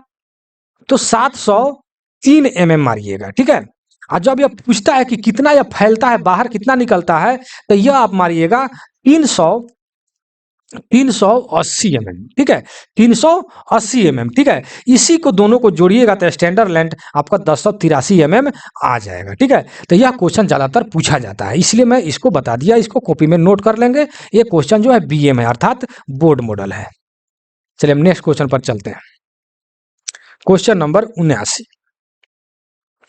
तो 703 mm मारिएगा। ठीक है, और जब यह पूछता है कि कितना यह फैलता है, बाहर कितना निकलता है, तो यह आप मारिएगा 380 mm, ठीक है, 380 mm, ठीक है। इसी को दोनों को जोड़िएगा तो स्टैंडर्ड लेंथ आपका 1083 mm आ जाएगा, ठीक है। तो यह क्वेश्चन ज़्यादातर पूछा जाता है, इसलिए मैं इसको बता दिया, इसको कॉपी में नोट कर लेंगे। ये क्वेश्चन जो है BM है, अर्थात बोर्ड मॉडल है। चलिए हम नेक्स्ट क्वेश्चन पर चलते हैं। क्वेश्चन नंबर 79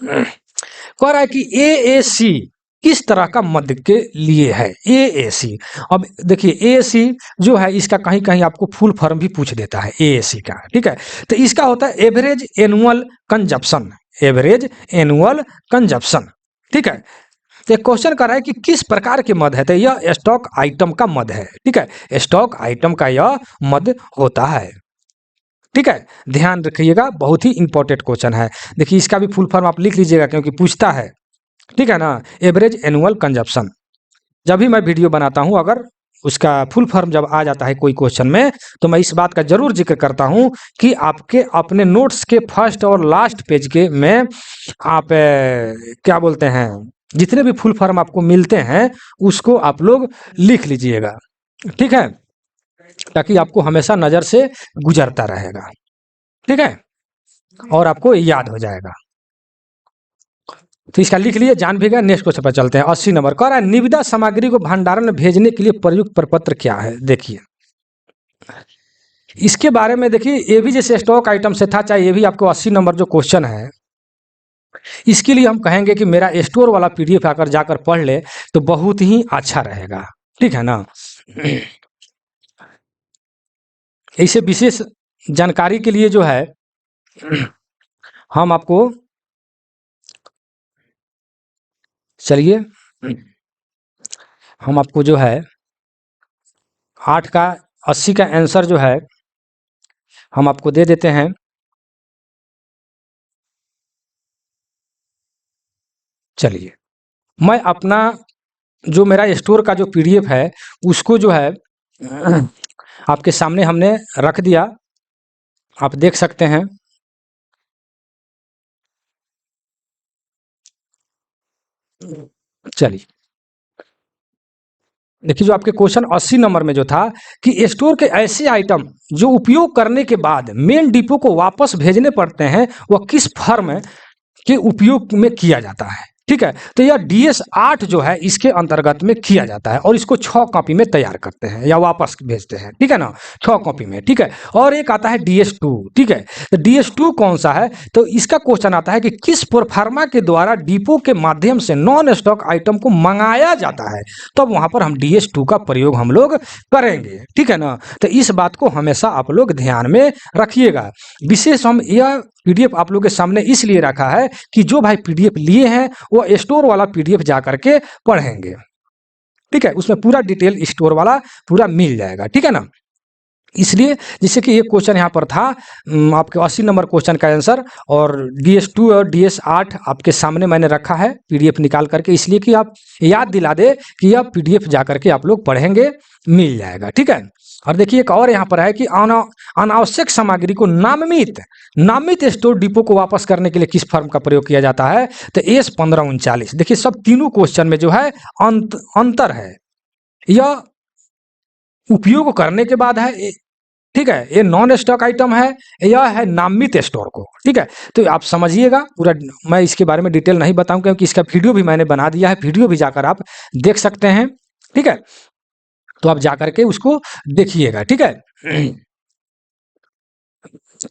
कह रहा है कि AAC किस तरह का मध्य के लिए है। AAC, अब देखिए AAC जो है इसका कहीं कहीं आपको फुल फॉर्म भी पूछ देता है AAC का, ठीक है। तो इसका होता है average annual consumption, average annual consumption, ठीक है। तो क्वेश्चन कर रहा है कि किस प्रकार के मद है, तो यह स्टॉक आइटम का मद है, ठीक है, स्टॉक आइटम का यह मद होता है, ठीक है। ध्यान रखिएगा, बहुत ही इंपॉर्टेंट क्वेश्चन है। देखिए इसका भी फुल फॉर्म आप लिख लीजिएगा क्योंकि पूछता है, ठीक है ना। एवरेज एनुअल कंजप्शन, जब भी मैं वीडियो बनाता हूं अगर उसका फुल फॉर्म जब आ जाता है कोई क्वेश्चन में, तो मैं इस बात का जरूर जिक्र करता हूं कि आपके अपने नोट्स के फर्स्ट और लास्ट पेज के में आप क्या बोलते हैं, जितने भी फुल फॉर्म आपको मिलते हैं उसको आप लोग लिख लीजिएगा, ठीक है, ताकि आपको हमेशा नज़र से गुजरता रहेगा, ठीक है, और आपको याद हो जाएगा। तो इसका लिख लिए, जान भी गया। नेक्स्ट क्वेश्चन पर चलते हैं। 80 नंबर कह रहा है निविदा सामग्री को भंडारण में भेजने के लिए प्रयुक्त प्रपत्र क्या है। देखिए इसके बारे में, देखिए ये भी जैसे स्टॉक आइटम से था, चाहे ये भी आपको 80 नंबर जो क्वेश्चन है, इसके लिए हम कहेंगे कि मेरा स्टोर वाला PDF आकर जाकर पढ़ ले तो बहुत ही अच्छा रहेगा, ठीक है ना। ऐसे विशेष जानकारी के लिए जो है हम आपको, चलिए हम आपको जो है 8 का 80 का आंसर जो है हम आपको दे देते हैं। चलिए मैं अपना जो मेरा स्टोर का जो PDF है उसको जो है आपके सामने हमने रख दिया, आप देख सकते हैं। चलिए देखिए जो आपके क्वेश्चन 80 नंबर में जो था कि स्टोर के ऐसे आइटम जो उपयोग करने के बाद मेन डिपो को वापस भेजने पड़ते हैं वह किस फर्म के उपयोग में किया जाता है, ठीक है। तो यह DS8 जो है इसके अंतर्गत में किया जाता है और इसको 6 कॉपी में तैयार करते हैं या वापस भेजते हैं, ठीक है ना, 6 कॉपी में, ठीक है। और एक आता है DS2, ठीक है। तो DS2 कौन सा है, तो इसका क्वेश्चन आता है कि किस प्रोफार्मा के द्वारा डिपो के माध्यम से नॉन स्टॉक आइटम को मंगाया जाता है, तब वहां पर हम DS2 का प्रयोग हम लोग करेंगे, ठीक है ना। तो इस बात को हमेशा आप लोग ध्यान में रखिएगा। विशेष हम यह PDF आप लोग के सामने इसलिए रखा है कि जो भाई PDF लिए हैं वो स्टोर वाला PDF जा करके पढ़ेंगे, ठीक है, उसमें पूरा डिटेल स्टोर वाला पूरा मिल जाएगा, ठीक है ना। इसलिए जैसे कि ये क्वेश्चन यहाँ पर था आपके 80 नंबर क्वेश्चन का आंसर, और DS2 और DS8 आपके सामने मैंने रखा है PDF निकाल करके, इसलिए कि आप याद दिला दे कि यह PDF जा करके आप लोग पढ़ेंगे, मिल जाएगा, ठीक है। और देखिए एक और यहाँ पर है कि अनावश्यक सामग्री को नामित स्टोर डिपो को वापस करने के लिए किस फर्म का प्रयोग किया जाता है, तो S1539। देखिए सब तीनों क्वेश्चन में जो है अंतर है, यह उपयोग करने के बाद है, ठीक है, ये नॉन स्टॉक आइटम है, यह है नामित स्टोर को, ठीक है। तो आप समझिएगा पूरा, मैं इसके बारे में डिटेल नहीं बताऊं क्योंकि इसका वीडियो भी मैंने बना दिया है, वीडियो भी जाकर आप देख सकते हैं, ठीक है। तो आप जाकर के उसको देखिएगा, ठीक है।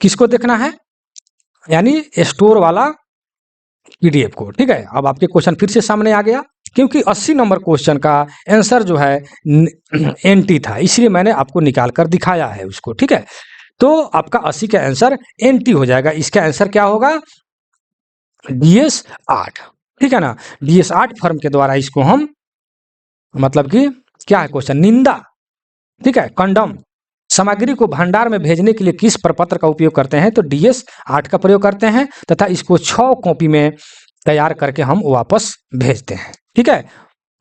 किसको देखना है, यानी स्टोर वाला PDF को, ठीक है। अब आपके क्वेश्चन फिर से सामने आ गया, क्योंकि 80 नंबर क्वेश्चन का आंसर जो है NT था, इसलिए मैंने आपको निकाल कर दिखाया है उसको, ठीक है। तो आपका 80 का आंसर NT हो जाएगा। इसका आंसर क्या होगा, DS8, ठीक है ना। DS8 फर्म के द्वारा इसको हम, मतलब कि क्या है क्वेश्चन, निंदा, ठीक है, कंडम सामग्री को भंडार में भेजने के लिए किस प्रपत्र का उपयोग करते हैं, तो DS8 का प्रयोग करते हैं तथा इसको 6 कॉपी में तैयार करके हम वापस भेजते हैं, ठीक है।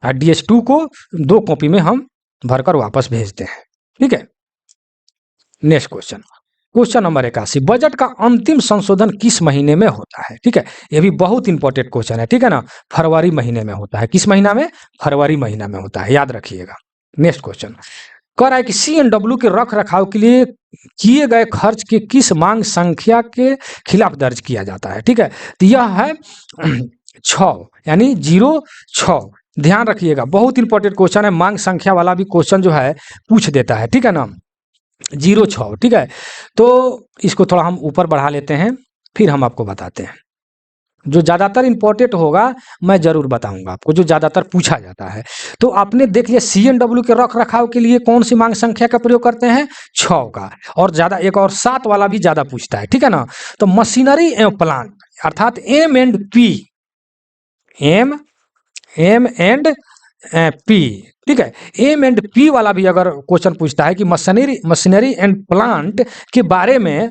और DS2 को 2 कॉपी में हम भरकर वापस भेजते हैं, ठीक है। Next question question number 81, budget का अंतिम संशोधन किस महीने में होता है? ठीक है, ये भी बहुत इंपॉर्टेंट क्वेश्चन है, ठीक है ना। फरवरी महीने में होता है। किस महीना में? फरवरी महीना में होता है, याद रखिएगा। नेक्स्ट क्वेश्चन कह रहा है कि CNW के रख रखाव के लिए किए गए खर्च के किस मांग संख्या के खिलाफ दर्ज किया जाता है? ठीक है, तो यह है 6 यानी 06। ध्यान रखिएगा, बहुत इंपॉर्टेंट क्वेश्चन है, मांग संख्या वाला भी क्वेश्चन जो है पूछ देता है, ठीक है ना। 06, ठीक है। तो इसको थोड़ा हम ऊपर बढ़ा लेते हैं, फिर हम आपको बताते हैं। जो ज़्यादातर इंपॉर्टेंट होगा मैं जरूर बताऊंगा आपको, जो ज़्यादातर पूछा जाता है। तो आपने देख लिया CNW के रख रखाव के लिए कौन सी मांग संख्या का प्रयोग करते हैं? 6 का। और ज़्यादा एक और 7 वाला भी ज़्यादा पूछता है, ठीक है ना। तो मशीनरी एवं प्लांट अर्थात M&P, M&P, ठीक है। M&P वाला भी अगर क्वेश्चन पूछता है कि मशीनरी एंड प्लांट के बारे में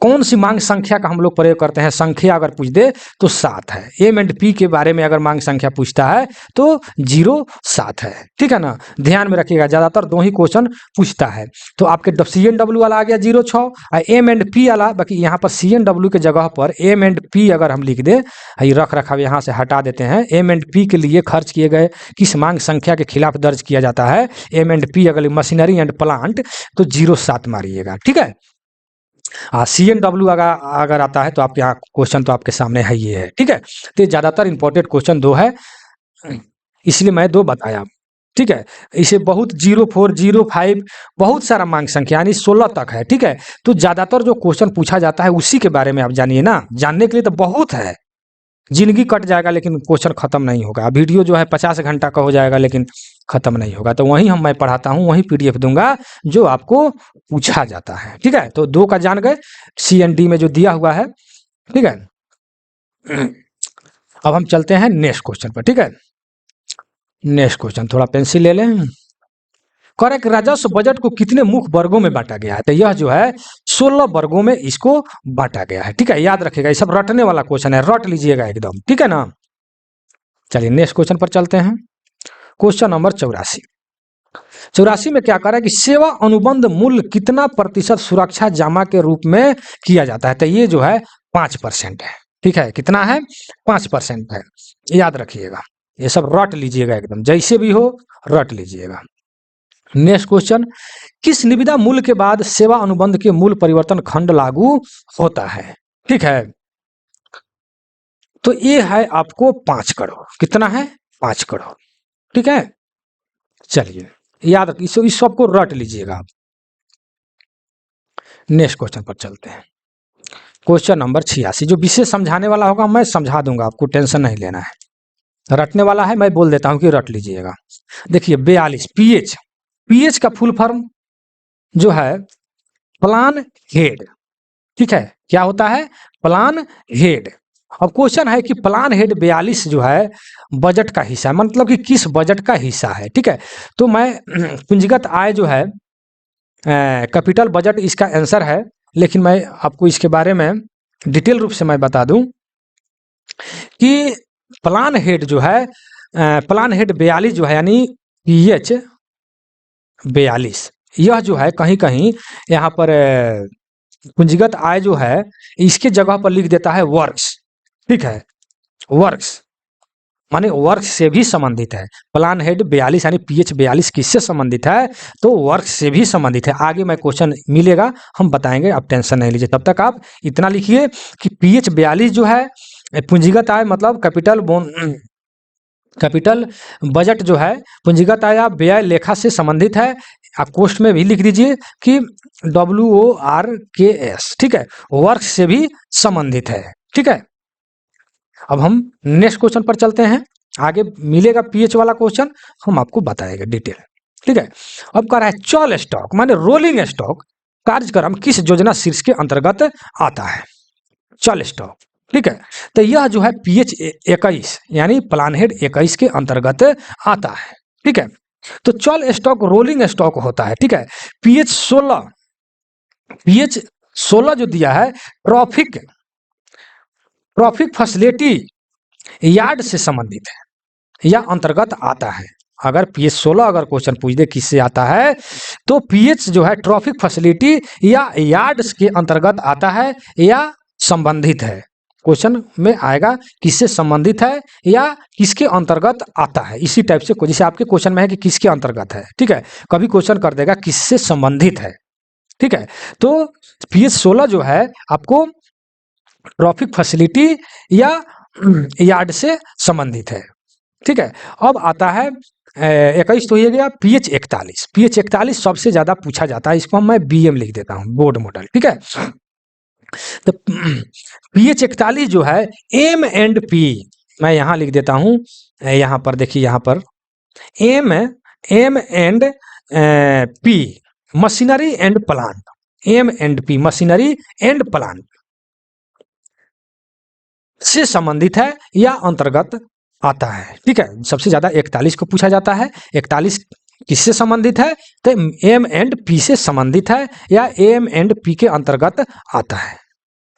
कौन सी मांग संख्या का हम लोग प्रयोग करते हैं, संख्या अगर पूछ दे तो 7 है। M&P के बारे में अगर मांग संख्या पूछता है तो 07 है, ठीक है ना। ध्यान में रखिएगा, ज्यादातर 2 ही क्वेश्चन पूछता है। तो आपके CNW वाला आ गया 06 और M&P वाला, बाकी यहाँ पर CNW के जगह पर M&P अगर हम लिख दे, रख रखाव यहाँ से हटा देते हैं। M&P के लिए खर्च किए गए किस मांग संख्या के खिलाफ दर्ज किया जाता है? M&P अगर मशीनरी एंड प्लांट तो 07 मारिएगा, ठीक है। CNW अगर आता है तो आपके यहाँ क्वेश्चन तो आपके सामने है, ये है, ठीक है। तो ज्यादातर इंपॉर्टेंट क्वेश्चन 2 है, इसलिए मैं 2 बताया, ठीक है। इसे बहुत 04, 05 बहुत सारा मांग संख्या यानी 16 तक है, ठीक है। तो ज्यादातर जो क्वेश्चन पूछा जाता है उसी के बारे में आप जानिए ना। जानने के लिए तो बहुत है, जिंदगी कट जाएगा लेकिन क्वेश्चन खत्म नहीं होगा। वीडियो जो है 50 घंटा का हो जाएगा लेकिन खत्म नहीं होगा। तो वहीं मैं पढ़ाता हूँ, वहीं PDF दूंगा जो आपको पूछा जाता है, ठीक है। तो 2 का जान गए, CND में जो दिया हुआ है, ठीक है। अब हम चलते हैं नेक्स्ट क्वेश्चन पर, ठीक है। नेक्स्ट क्वेश्चन, थोड़ा पेंसिल ले लें। करेक्ट, राजस्व बजट को कितने मुख्य वर्गों में बांटा गया है? तो यह जो है 16 वर्गों में इसको बांटा गया है, ठीक है। याद रखिएगा, ये सब रटने वाला क्वेश्चन है, रट लीजिएगा एकदम, ठीक है ना। चलिए नेक्स्ट क्वेश्चन पर चलते हैं। क्वेश्चन नंबर 84 में क्या कर रहा है कि सेवा अनुबंध मूल्य कितना प्रतिशत सुरक्षा जमा के रूप में किया जाता है? तो ये जो है 5% है, ठीक है। कितना है? 5% है, याद रखिएगा। ये सब रट लीजिएगा एकदम, जैसे भी हो रट लीजिएगा। नेक्स्ट क्वेश्चन, किस निविदा मूल्य के बाद सेवा अनुबंध के मूल्य परिवर्तन खंड लागू होता है? ठीक है, तो ये है आपको 5 करोड़। कितना है? 5 करोड़, ठीक है। चलिए याद रखिए, इस सबको रट लीजिएगा आप। नेक्स्ट क्वेश्चन पर चलते हैं। क्वेश्चन नंबर 86, जो विशेष समझाने वाला होगा मैं समझा दूंगा, आपको टेंशन नहीं लेना है। रटने वाला है मैं बोल देता हूं कि रट लीजिएगा। देखिए 42 पीएच का फुल फॉर्म जो है प्लान हेड, ठीक है। क्या होता है? Plan head. अब क्वेश्चन है कि प्लान हेड 42 जो है बजट का हिस्सा है, मतलब कि किस बजट का हिस्सा है, ठीक है। तो मैं पूंजीगत आय जो है कैपिटल बजट इसका आंसर है, लेकिन मैं आपको इसके बारे में डिटेल रूप से मैं बता दूं कि प्लान हेड जो है प्लान हेड 42 जो है यानी पीएच 42, यह जो है कहीं कहीं यहाँ पर पूंजीगत आय जो है इसके जगह पर लिख देता है वर्क्स, ठीक है। वर्क्स माने वर्क से भी संबंधित है। प्लान हेड 42 यानी पीएच 42 किससे संबंधित है? तो वर्क से भी संबंधित है। आगे मैं क्वेश्चन मिलेगा हम बताएंगे, आप टेंशन नहीं लीजिए। तब तक आप इतना लिखिए कि पीएच 42 जो है पूंजीगत आय मतलब कैपिटल बजट जो है पूंजीगत आय व्यय लेखा से संबंधित है। आप कोष्ठ में भी लिख दीजिए कि WORKS, ठीक है, वर्क से भी संबंधित है, ठीक है। अब हम नेक्स्ट क्वेश्चन पर चलते हैं। आगे मिलेगा पीएच वाला क्वेश्चन, हम आपको बताएंगे डिटेल, ठीक है। अब कह रहा है चल स्टॉक माने रोलिंग स्टॉक कार्यक्रम किस योजना शीर्ष के अंतर्गत आता है? चल स्टॉक, ठीक है। तो यह जो है पीएच 21 यानी प्लान हेड 21 के अंतर्गत आता है, ठीक है। तो चल स्टॉक रोलिंग स्टॉक होता है, ठीक है। पीएच 16 जो दिया है ट्रॉफिक फैसिलिटी यार्ड से संबंधित है या अंतर्गत आता है। अगर पीएच 16 अगर क्वेश्चन पूछ दे किससे आता है, तो पीएच जो है ट्रैफिक फैसिलिटी या यार्ड्स के अंतर्गत आता है या संबंधित है। क्वेश्चन में आएगा किससे संबंधित है या किसके अंतर्गत आता है, इसी टाइप से। जैसे आपके क्वेश्चन में है कि किसके अंतर्गत है, ठीक है, कभी क्वेश्चन कर देगा किससे संबंधित है, ठीक है। तो पीएच 16 जो है आपको ट्रैफिक फैसिलिटी या यार्ड से संबंधित है, ठीक है। अब आता है 21 तो ये गया। पीएच 41, पीएच 41 सबसे ज्यादा पूछा जाता है, इसको मैं बीएम लिख देता हूँ, बोर्ड मॉडल, ठीक है। तो पीएच 41 जो है एम एंड पी, मैं यहाँ लिख देता हूँ, यहाँ पर देखिए, यहाँ पर M and P machinery and plant, M and P machinery and plant से संबंधित है या अंतर्गत आता है, ठीक है। सबसे ज्यादा 41 को पूछा जाता है। 41 किससे संबंधित है, तो एम एंड पी से संबंधित है या एम एंड पी के अंतर्गत आता है,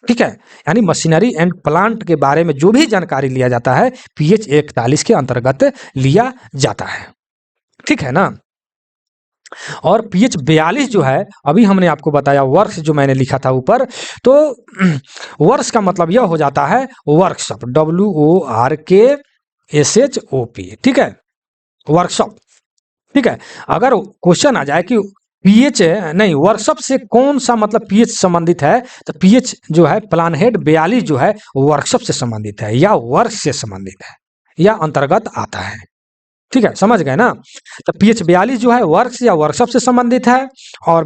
ठीक है। यानी मशीनरी एंड प्लांट के बारे में जो भी जानकारी लिया जाता है पीएच 41 के अंतर्गत लिया जाता है, ठीक है ना। और पीएच 42 जो है, अभी हमने आपको बताया वर्ष जो मैंने लिखा था ऊपर, तो वर्ष का मतलब यह हो जाता है वर्कशॉप, WORKSHOP, ठीक है, वर्कशॉप, ठीक है। अगर क्वेश्चन आ जाए कि पीएच नहीं वर्कशॉप से कौन सा मतलब पीएच संबंधित है, तो पीएच जो है प्लान हेड 42 जो है वर्कशॉप से संबंधित है या वर्क से संबंधित है या अंतर्गत आता है, ठीक है, समझ गए ना। तो पीएच 42 जो है वर्क्स या वर्कशॉप से संबंधित है, और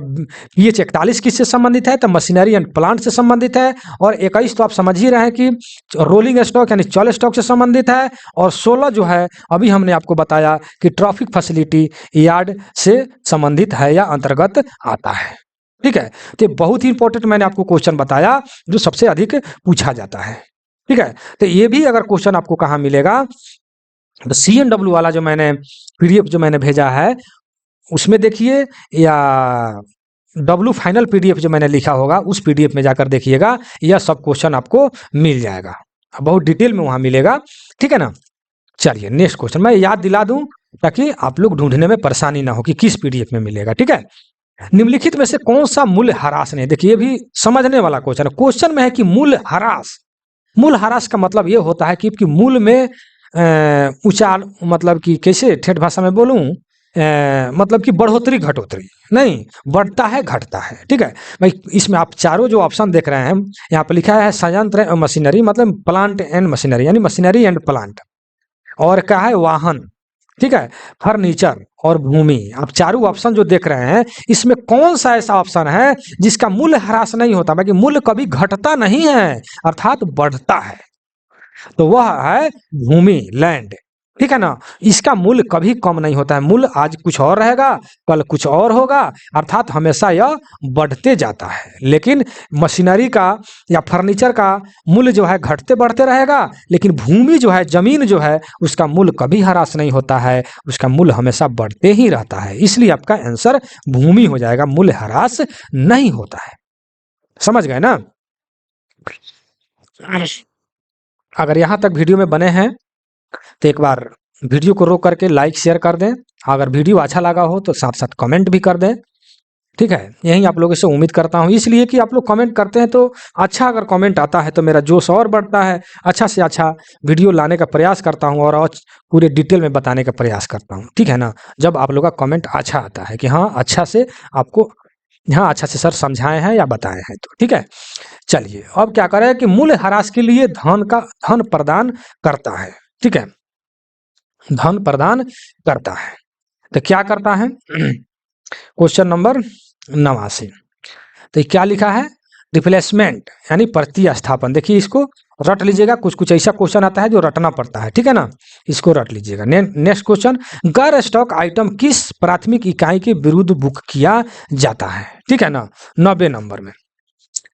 पीएच 41 किससे संबंधित है, तो मशीनरी एंड प्लांट से संबंधित है, और 21 तो आप समझ ही रहे हैं कि रोलिंग स्टॉक यानी चल स्टॉक से संबंधित है, और 16 जो है अभी हमने आपको बताया कि ट्रैफिक फैसिलिटी यार्ड से संबंधित है या अंतर्गत आता है, ठीक है। तो बहुत ही इंपॉर्टेंट मैंने आपको क्वेश्चन बताया जो सबसे अधिक पूछा जाता है, ठीक है। तो ये भी अगर क्वेश्चन आपको कहाँ मिलेगा, तो CNW वाला जो मैंने पीडीएफ जो मैंने भेजा है उसमें देखिए, या W फाइनल पीडीएफ जो मैंने लिखा होगा उस पीडीएफ में जाकर देखिएगा, यह सब क्वेश्चन आपको मिल जाएगा, बहुत डिटेल में वहां मिलेगा, ठीक है ना। चलिए नेक्स्ट क्वेश्चन मैं याद दिला दूं ताकि आप लोग ढूंढने में परेशानी ना हो कि किस पीडीएफ में मिलेगा, ठीक है। निम्नलिखित में से कौन सा मूल्य ह्रास नहीं, देखिए ये भी समझने वाला क्वेश्चन है। क्वेश्चन में है कि मूल्य ह्रास, मूल्य ह्रास का मतलब ये होता है कि मूल्य में उचार, मतलब कि कैसे ठेठ भाषा में बोलूं, मतलब कि बढ़ोतरी घटोतरी नहीं, बढ़ता है घटता है, ठीक है भाई। इसमें आप चारों जो ऑप्शन देख रहे हैं यहाँ पर लिखा है संयंत्र और मशीनरी, मतलब प्लांट एंड मशीनरी यानी मशीनरी एंड प्लांट, और क्या है वाहन, ठीक है, फर्नीचर और भूमि। आप चारों ऑप्शन जो देख रहे हैं इसमें कौन सा ऐसा ऑप्शन है जिसका मूल्य ह्रास नहीं होता, बाकी मूल्य कभी घटता नहीं है अर्थात बढ़ता है, तो वह है भूमि, लैंड, ठीक है ना। इसका मूल्य कभी कम नहीं होता है, मूल्य आज कुछ और रहेगा कल कुछ और होगा, अर्थात हमेशा यह बढ़ते जाता है। लेकिन मशीनरी का या फर्नीचर का मूल्य जो है घटते बढ़ते रहेगा, लेकिन भूमि जो है, जमीन जो है, उसका मूल्य कभी ह्रास नहीं होता है, उसका मूल्य हमेशा बढ़ते ही रहता है। इसलिए आपका आंसर भूमि हो जाएगा, मूल्य ह्रास नहीं होता है, समझ गए ना। अगर यहाँ तक वीडियो में बने हैं तो एक बार वीडियो को रोक करके लाइक शेयर कर दें, अगर वीडियो अच्छा लगा हो तो साथ साथ कमेंट भी कर दें, ठीक है। यही आप लोगों से उम्मीद करता हूँ, इसलिए कि आप लोग कमेंट करते हैं तो अच्छा, अगर कमेंट आता है तो मेरा जोश और बढ़ता है, अच्छा से अच्छा वीडियो लाने का प्रयास करता हूँ और पूरे डिटेल में बताने का प्रयास करता हूँ, ठीक है ना। जब आप लोग का कमेंट अच्छा आता है कि हाँ अच्छा से आपको, हाँ अच्छा से सर समझाए हैं या बताए हैं, तो ठीक है। चलिए अब क्या करें कि मूल्य ह्रास के लिए धन प्रदान करता है, ठीक है, धन प्रदान करता है। तो क्या करता है, क्वेश्चन नंबर 89, तो क्या लिखा है, रिप्लेसमेंट यानी प्रतिस्थापन। देखिए इसको रट लीजिएगा, कुछ कुछ ऐसा क्वेश्चन आता है जो रटना पड़ता है, ठीक है ना, इसको रट लीजिएगा। नेक्स्ट क्वेश्चन, गैर स्टॉक आइटम किस प्राथमिक इकाई के विरुद्ध बुक किया जाता है, ठीक है ना, 90 नंबर में।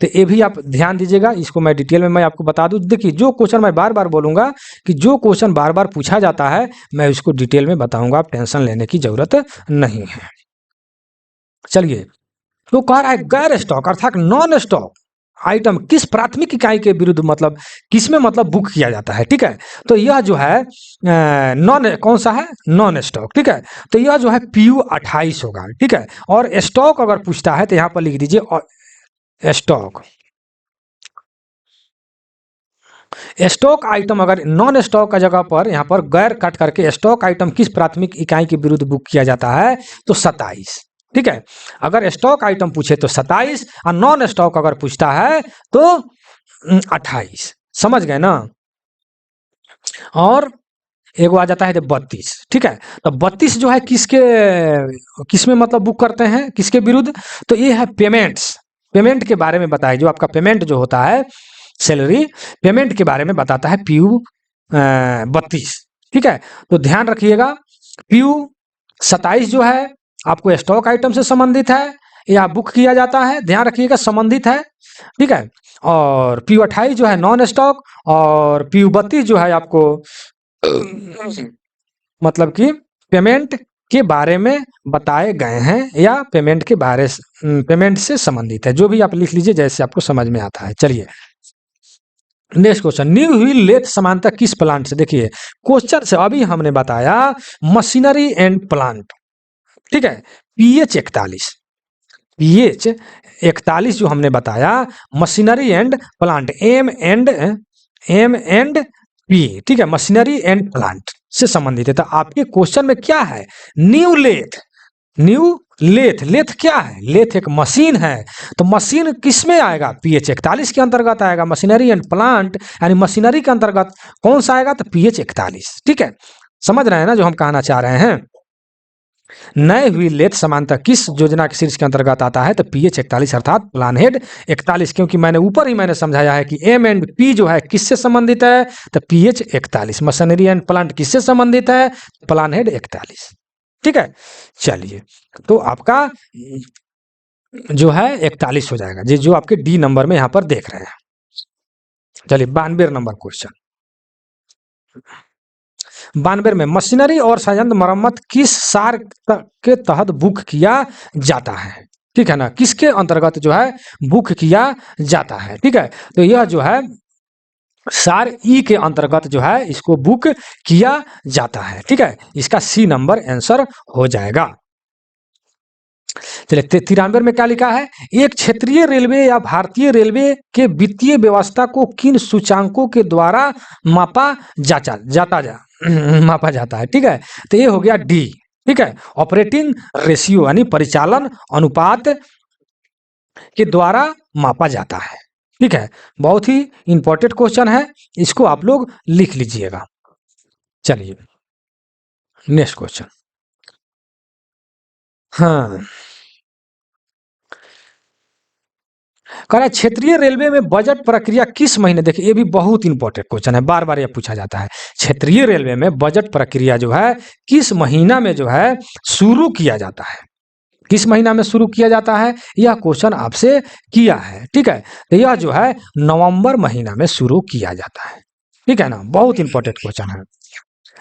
तो ये भी आप ध्यान दीजिएगा, इसको मैं डिटेल में मैं आपको बता दूं। देखिए जो क्वेश्चन मैं बार बार बोलूंगा कि जो क्वेश्चन बार बार पूछा जाता है मैं उसको डिटेल में बताऊंगा, आप टेंशन लेने की जरूरत नहीं है। चलिए तो कह रहा है गैर स्टॉक अर्थात नॉन स्टॉक आइटम किस प्राथमिक इकाई के विरुद्ध मतलब किस में मतलब बुक किया जाता है, ठीक है। तो यह जो है नॉन कौन सा है, नॉन स्टॉक, ठीक है। तो यह जो है PU 28 होगा, ठीक है। और स्टॉक अगर पूछता है तो यहाँ पर लिख दीजिए स्टॉक। स्टॉक आइटम अगर नॉन स्टॉक का जगह पर यहाँ पर गैर काट करके स्टॉक आइटम किस प्राथमिक इकाई के विरुद्ध बुक किया जाता है तो 27, ठीक है। अगर स्टॉक आइटम पूछे तो 27 और नॉन स्टॉक अगर पूछता है तो 28, समझ गए ना। और एक आ जाता है 32, ठीक है। तो 32 जो है किसमें मतलब बुक करते हैं, किसके विरुद्ध, तो ये है पेमेंट्स, पेमेंट के बारे में बताए, जो आपका पेमेंट जो होता है सैलरी पेमेंट के बारे में बताता है PU 32, ठीक है। तो ध्यान रखिएगा PU 27 जो है आपको स्टॉक आइटम से संबंधित है या बुक किया जाता है, ध्यान रखिएगा संबंधित है, ठीक है। और PU 28 जो है नॉन स्टॉक, और PU 32 जो है आपको मतलब कि पेमेंट के बारे में बताए गए हैं या पेमेंट से संबंधित है, जो भी आप लिख लीजिए जैसे आपको समझ में आता है। चलिए नेक्स्ट क्वेश्चन, न्यू व्हील लेथ समानता किस प्लांट से, देखिए क्वेश्चन से अभी हमने बताया मशीनरी एंड प्लांट, ठीक है। PH 41 जो हमने बताया मशीनरी एंड प्लांट, M&P, ठीक है, मशीनरी एंड प्लांट से संबंधित है। तो आपके क्वेश्चन में क्या है, न्यू लेथ क्या है, लेथ एक मशीन है, तो मशीन किस में आएगा, PH 41 के अंतर्गत आएगा। मशीनरी एंड प्लांट यानी मशीनरी के अंतर्गत कौन सा आएगा, तो PH 41, ठीक है। समझ रहे हैं ना जो हम कहना चाह रहे हैं। नए हुई लेथ समानता किस योजना के शीर्ष के अंतर्गत आता है, तो PH 41 अर्थात प्लान हेड 41, क्योंकि मैंने समझाया है कि M&P जो है किससे संबंधित है, तो PH 41, मशीनरी एंड प्लांट किससे संबंधित है, प्लान हेड 41, ठीक है। चलिए तो आपका जो है 41 हो जाएगा, जो आपके D नंबर में यहां पर देख रहे हैं। चलिए 92 नंबर क्वेश्चन, 92 में मशीनरी और संयंत्र मरम्मत किस सार के तहत बुक किया जाता है, ठीक है ना, किसके अंतर्गत जो है बुक किया जाता है, ठीक है। तो यह जो है सार E के अंतर्गत जो है इसको बुक किया जाता है, ठीक है। इसका C नंबर आंसर हो जाएगा। चलिए 93 में क्या लिखा है, एक क्षेत्रीय रेलवे या भारतीय रेलवे के वित्तीय व्यवस्था को किन सूचांकों के द्वारा मापा जाता है, ठीक है। तो ये हो गया D, ठीक है। ऑपरेटिंग रेशियो यानी परिचालन अनुपात के द्वारा मापा जाता है, ठीक है। बहुत ही इंपॉर्टेंट क्वेश्चन है, इसको आप लोग लिख लीजिएगा। चलिए नेक्स्ट क्वेश्चन, हाँ कह रहा है क्षेत्रीय रेलवे में बजट प्रक्रिया किस महीने, देखिए ये भी बहुत इंपॉर्टेंट क्वेश्चन है, बार बार ये पूछा जाता है। क्षेत्रीय रेलवे में बजट प्रक्रिया जो है किस महीना में जो है शुरू किया जाता है, किस महीना में शुरू किया जाता है, यह क्वेश्चन आपसे किया है, ठीक है। तो यह जो है नवंबर महीना में शुरू किया जाता है, ठीक है ना, बहुत इंपॉर्टेंट क्वेश्चन है।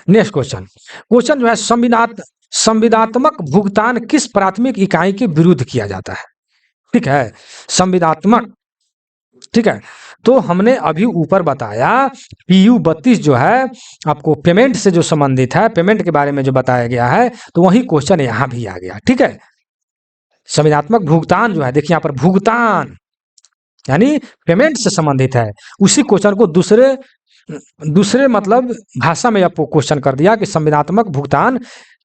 नेक्स्ट क्वेश्चन जो है संविदात्मक भुगतान किस प्राथमिक इकाई के विरुद्ध किया जाता है, ठीक है, संविदात्मक, ठीक है। तो हमने अभी ऊपर बताया PU 32 जो है आपको पेमेंट से जो संबंधित है, पेमेंट के बारे में जो बताया गया है, तो वही क्वेश्चन यहां भी आ गया, ठीक है। संविदात्मक भुगतान जो है देखिए यहाँ पर भुगतान यानी पेमेंट से संबंधित है, उसी क्वेश्चन को दूसरे मतलब भाषा में आपको क्वेश्चन कर दिया कि संविदात्मक भुगतान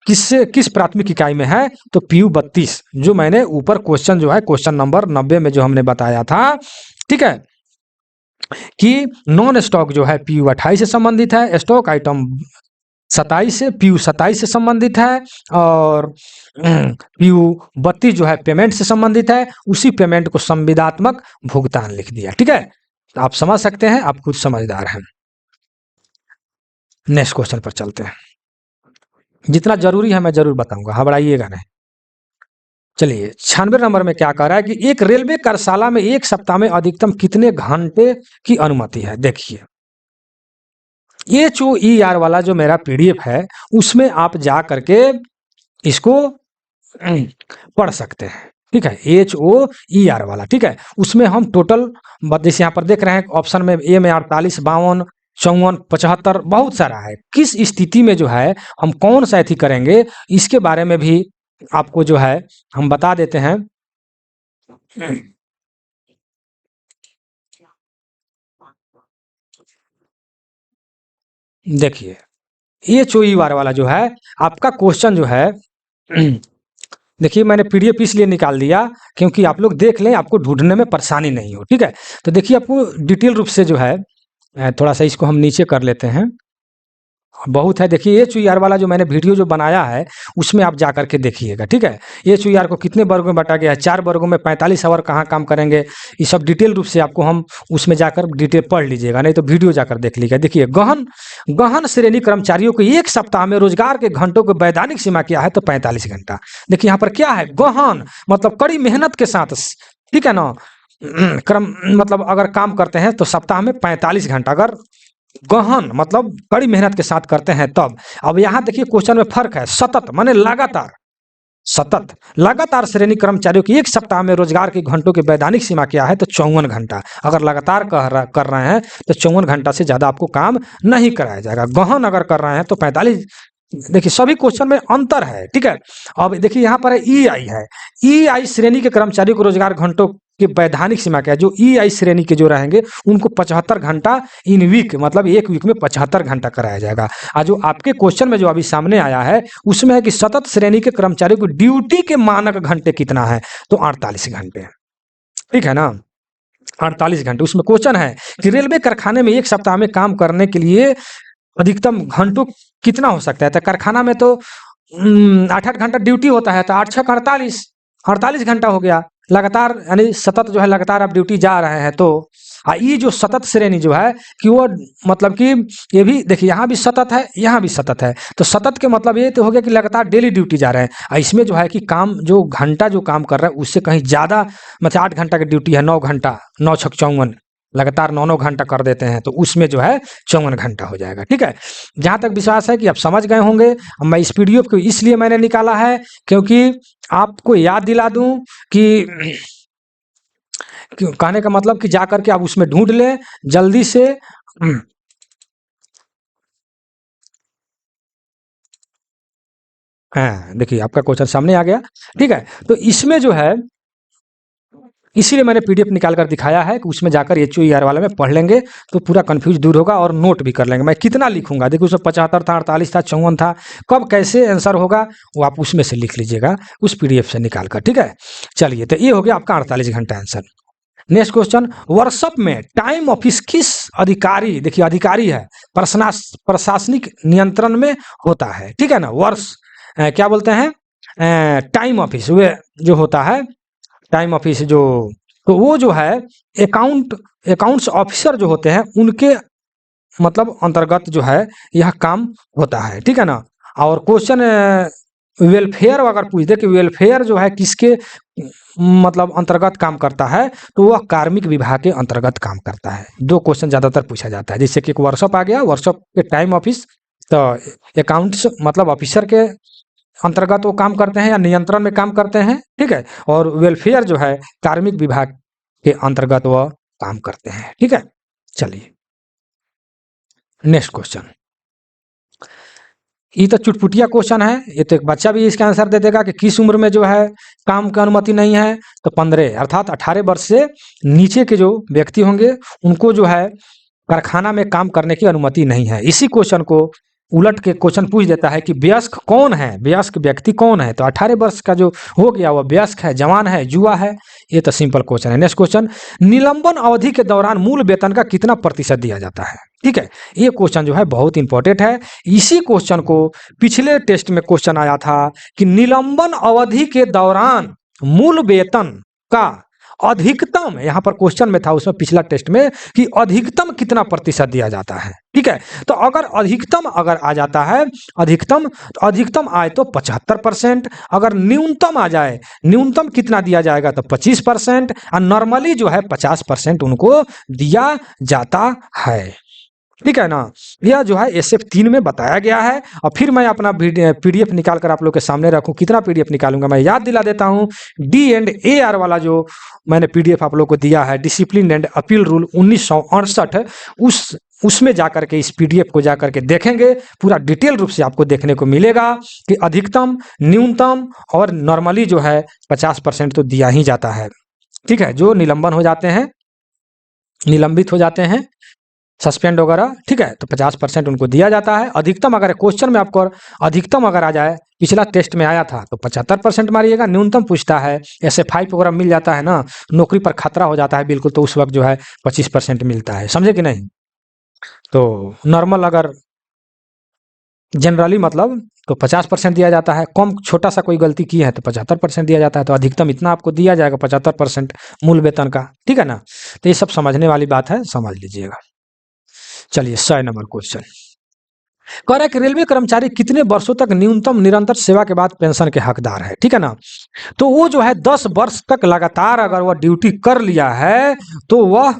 किस प्राथमिक इकाई में है, तो PU 32 जो मैंने ऊपर क्वेश्चन जो है क्वेश्चन नंबर 90 में जो हमने बताया था, ठीक है, कि नॉन स्टॉक जो है PU 28 से संबंधित है, स्टॉक आइटम 27 से PU 27 से संबंधित है, और PU 32 जो है पेमेंट से संबंधित है, उसी पेमेंट को संविदात्मक भुगतान लिख दिया, ठीक है। तो आप समझ सकते हैं, आप खुद समझदार हैं। नेक्स्ट क्वेश्चन पर चलते हैं, जितना जरूरी है मैं जरूर बताऊंगा, घबराइएगा नहीं। चलिए 96 नंबर में क्या कह रहा है कि एक रेलवे कार्यशाला में एक सप्ताह में अधिकतम कितने घंटे की अनुमति है, देखिए HOER वाला जो मेरा PDF है उसमें आप जा करके इसको पढ़ सकते हैं, ठीक है, HOER वाला, ठीक है। उसमें हम टोटल जैसे यहाँ पर देख रहे हैं ऑप्शन में ए में 48, 52, 54, 75 बहुत सारा है। किस स्थिति में जो है हम कौन सा एथी करेंगे इसके बारे में भी आपको जो है हम बता देते हैं। देखिए HOER वाला जो है आपका क्वेश्चन जो है देखिए मैंने PDF इसलिए निकाल दिया क्योंकि आप लोग देख लें, आपको ढूंढने में परेशानी नहीं हो, ठीक है। तो देखिए आपको डिटेल रूप से जो है थोड़ा सा इसको हम नीचे कर लेते हैं, बहुत है। देखिए HOER वाला जो मैंने वीडियो जो बनाया है उसमें आप जा करके देखिएगा, ठीक है। HOER को कितने वर्गों में बांटा गया है, 4 वर्गों में 45 आवर कहाँ काम करेंगे, ये सब डिटेल रूप से आपको हम उसमें जाकर डिटेल पढ़ लीजिएगा, नहीं तो वीडियो जाकर देख लीजिएगा। देखिए गहन गहन श्रेणी कर्मचारियों को 1 सप्ताह में रोजगार के घंटों की वैधानिक सीमा क्या है, तो 45 घंटा। देखिए यहाँ पर क्या है, गहन मतलब कड़ी मेहनत के साथ, ठीक है ना, क्रम मतलब अगर काम करते हैं तो सप्ताह में 45 घंटा, अगर गहन मतलब कड़ी मेहनत के साथ करते हैं तब। अब यहाँ देखिए क्वेश्चन में फर्क है, सतत माने लगातार, सतत लगातार श्रेणी कर्मचारियों की 1 सप्ताह में रोजगार के घंटों की वैधानिक सीमा क्या है, तो 54 घंटा। अगर लगातार कर रहे हैं तो 54 घंटा से ज्यादा आपको काम नहीं कराया जाएगा। गहन अगर कर रहे हैं तो 45। देखिए सभी क्वेश्चन में अंतर है, ठीक है। अब देखिए यहाँ पर EI है, EI श्रेणी के कर्मचारियों को रोजगार घंटों की वैधानिक सीमा क्या है, जो EI श्रेणी के जो रहेंगे उनको 75 घंटा इन वीक, मतलब एक वीक में 75 घंटा कराया जाएगा। और जो आपके क्वेश्चन में जो अभी सामने आया है उसमें है कि सतत श्रेणी के कर्मचारियों को ड्यूटी के मानक घंटे कितना है, तो 48 घंटे, ठीक है ना, 48 घंटे। उसमें क्वेश्चन है कि रेलवे कारखाने में 1 सप्ताह में काम करने के लिए अधिकतम घंटों कितना हो सकता है, तो कारखाना में तो 8-8 घंटा ड्यूटी होता है, तो 8-6 48 घंटा हो गया लगातार, यानी सतत जो है लगातार आप ड्यूटी जा रहे हैं। तो ये जो सतत श्रेणी जो है कि वो मतलब कि ये भी देखिए यहाँ भी सतत है, यहाँ भी सतत है, तो सतत के मतलब ये तो हो गया कि लगातार डेली ड्यूटी जा रहे हैं। इसमें जो है कि काम जो घंटा जो काम कर रहा है उससे कहीं ज़्यादा, मतलब 8 घंटा की ड्यूटी है, 9 घंटा, 9-6 54, लगातार 9-9 घंटा कर देते हैं, तो उसमें जो है 54 घंटा हो जाएगा, ठीक है। जहाँ तक विश्वास है कि आप समझ गए होंगे। मैं इस PDF को इसलिए मैंने निकाला है क्योंकि आपको याद दिला दूं कि कहने का मतलब कि जा करके आप उसमें ढूंढ लें जल्दी से। हाँ देखिए आपका क्वेश्चन सामने आ गया, ठीक है। तो इसमें जो है इसीलिए मैंने PDF निकाल कर दिखाया है कि उसमें जाकर HOER वाले में पढ़ लेंगे तो पूरा कंफ्यूज दूर होगा, और नोट भी कर लेंगे। मैं कितना लिखूंगा, देखिए उसमें 75 था, 48 था, 54 था, कब कैसे आंसर होगा वो आप उसमें से लिख लीजिएगा उस PDF से निकाल कर, ठीक है। चलिए तो ये हो गया आपका 48 घंटा आंसर। नेक्स्ट क्वेश्चन, वर्कशॉप में टाइम ऑफिस किस अधिकारी, देखिए अधिकारी है, प्रशासनिक नियंत्रण में होता है, ठीक है ना। क्या बोलते हैं, टाइम ऑफिस वे जो होता है, टाइम ऑफिस जो, तो वो जो है अकाउंट्स ऑफिसर जो होते हैं उनके मतलब अंतर्गत जो है यह काम होता है, ठीक है ना। और क्वेश्चन वेलफेयर अगर पूछ दे कि वेलफेयर जो है किसके मतलब अंतर्गत काम करता है, तो वह कार्मिक विभाग के अंतर्गत काम करता है। 2 क्वेश्चन ज्यादातर पूछा जाता है, जैसे कि एक वर्कशॉप आ गया, वर्कशॉप के टाइम ऑफिस, तो अकाउंट्स मतलब ऑफिसर के अंतर्गत वो काम करते हैं या नियंत्रण में काम करते हैं, ठीक है। और वेलफेयर जो है कार्मिक विभाग के अंतर्गत वह काम करते हैं, ठीक है। चलिए नेक्स्ट क्वेश्चन, ये तो चुटपुटिया क्वेश्चन है, ये तो एक बच्चा भी इसका आंसर दे देगा कि किस उम्र में जो है काम की अनुमति नहीं है, तो 15 अर्थात 18 वर्ष से नीचे के जो व्यक्ति होंगे उनको जो है कारखाना में काम करने की अनुमति नहीं है। इसी क्वेश्चन को उलट के क्वेश्चन पूछ देता है कि वयस्क कौन है, वयस्क व्यक्ति कौन है, तो 18 वर्ष का जो हो गया वह वयस्क है, जवान है, युवा है। ये तो सिंपल क्वेश्चन है। नेक्स्ट क्वेश्चन, निलंबन अवधि के दौरान मूल वेतन का कितना प्रतिशत दिया जाता है, ठीक है। ये क्वेश्चन जो है बहुत इंपॉर्टेंट है। इसी क्वेश्चन को पिछले टेस्ट में क्वेश्चन आया था कि निलंबन अवधि के दौरान मूल वेतन का अधिकतम, यहां पर क्वेश्चन में था उसमें पिछला टेस्ट में कि अधिकतम कितना प्रतिशत दिया जाता है, ठीक है। तो अगर अधिकतम अगर आ जाता है, अधिकतम आए तो 75%, अगर न्यूनतम आ जाए, न्यूनतम कितना दिया जाएगा तो 25%, और नॉर्मली जो है 50% उनको दिया जाता है। ठीक है ना। यह जो है SF3 में बताया गया है। और फिर मैं अपना PDF निकाल कर आप लोग के सामने रखूं, कितना PDF निकालूंगा मैं याद दिला देता हूं। D&AR वाला जो मैंने PDF आप लोग को दिया है, डिसिप्लिन एंड अपील रूल 1968, उसमें जाकर के इस PDF को जाकर के देखेंगे, पूरा डिटेल रूप से आपको देखने को मिलेगा कि अधिकतम, न्यूनतम और नॉर्मली जो है 50% तो दिया ही जाता है। ठीक है, जो निलंबन हो जाते हैं, निलंबित हो जाते हैं, सस्पेंड वगैरह, ठीक है, तो 50% उनको दिया जाता है। अधिकतम अगर क्वेश्चन में आपको अधिकतम अगर आ जाए, पिछला टेस्ट में आया था तो 75% मारिएगा। न्यूनतम पूछता है, SF5 वगैरह मिल जाता है ना, नौकरी पर खतरा हो जाता है बिल्कुल, तो उस वक्त जो है 25% मिलता है, समझे कि नहीं। तो नॉर्मल अगर जनरली मतलब तो 50% दिया जाता है। कम छोटा सा कोई गलती की है तो 75% दिया जाता है। तो अधिकतम इतना आपको दिया जाएगा 75% मूल वेतन का, ठीक है ना। तो ये सब समझने वाली बात है, समझ लीजिएगा। चलिए 100 नंबर क्वेश्चन कह रहा है कि रेलवे कर्मचारी कितने वर्षों तक न्यूनतम निरंतर सेवा के बाद पेंशन के हकदार है, ठीक है ना। तो वो जो है 10 वर्ष तक लगातार अगर वह ड्यूटी कर लिया है तो वह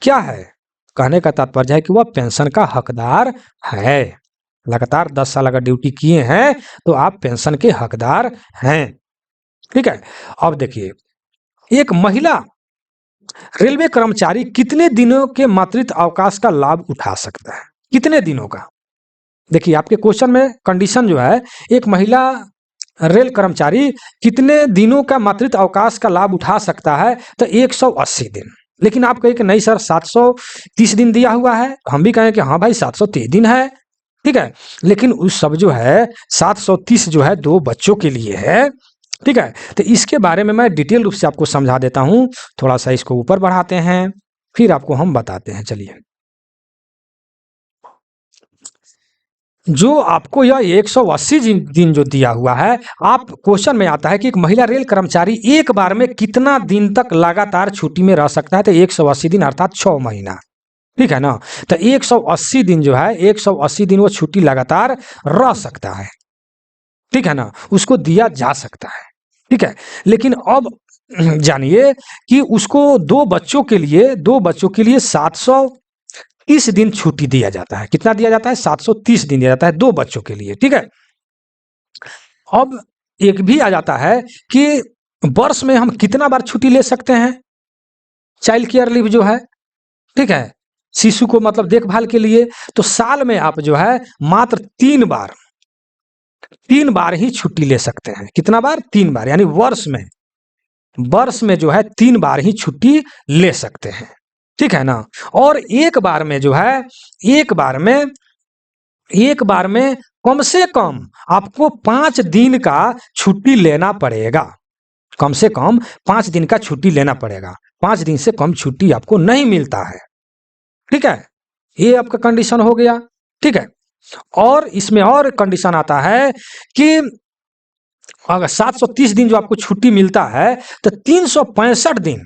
क्या है, कहने का तात्पर्य है कि वह पेंशन का हकदार है। लगातार 10 साल अगर ड्यूटी किए हैं तो आप पेंशन के हकदार हैं, ठीक है। अब देखिए, एक महिला रेलवे कर्मचारी कितने दिनों के मातृत्व अवकाश का लाभ उठा सकता है, कितने दिनों का। देखिए आपके क्वेश्चन में कंडीशन जो है, एक महिला रेल कर्मचारी कितने दिनों का मातृत्व अवकाश का लाभ उठा सकता है, तो 180 दिन। लेकिन आप कहें कि नहीं सर 730 दिन दिया हुआ है, हम भी कहें कि हाँ भाई 730 दिन है, ठीक है। लेकिन उस सब जो है 730 जो है 2 बच्चों के लिए है, ठीक है। तो इसके बारे में मैं डिटेल रूप से आपको समझा देता हूं। थोड़ा सा इसको ऊपर बढ़ाते हैं, फिर आपको हम बताते हैं। चलिए, जो आपको यह 180 दिन जो दिया हुआ है, आप क्वेश्चन में आता है कि एक महिला रेल कर्मचारी एक बार में कितना दिन तक लगातार छुट्टी में रह सकता है, तो 180 दिन अर्थात 6 महीना, ठीक है ना। तो 180 दिन जो है, 180 दिन वो छुट्टी लगातार रह सकता है, ठीक है ना, उसको दिया जा सकता है, ठीक है। लेकिन अब जानिए कि उसको 2 बच्चों के लिए 730 दिन छुट्टी दिया जाता है। कितना दिया जाता है, 730 दिन दिया जाता है 2 बच्चों के लिए, ठीक है। अब एक भी आ जाता है कि वर्ष में हम कितना बार छुट्टी ले सकते हैं, चाइल्ड केयर लीव जो है, ठीक है, शिशु को मतलब देखभाल के लिए। तो साल में आप जो है मात्र 3 बार ही छुट्टी ले सकते हैं। कितना बार, 3 बार, यानी वर्ष में जो है 3 बार ही छुट्टी ले सकते हैं, ठीक है ना। और एक बार में कम से कम आपको 5 दिन का छुट्टी लेना पड़ेगा। कम से कम 5 दिन का छुट्टी लेना पड़ेगा। 5 दिन से कम छुट्टी आपको नहीं मिलता है, ठीक है। ये आपका कंडीशन हो गया, ठीक है। और इसमें और कंडीशन आता है कि अगर 730 दिन जो आपको छुट्टी मिलता है, तो 365 दिन,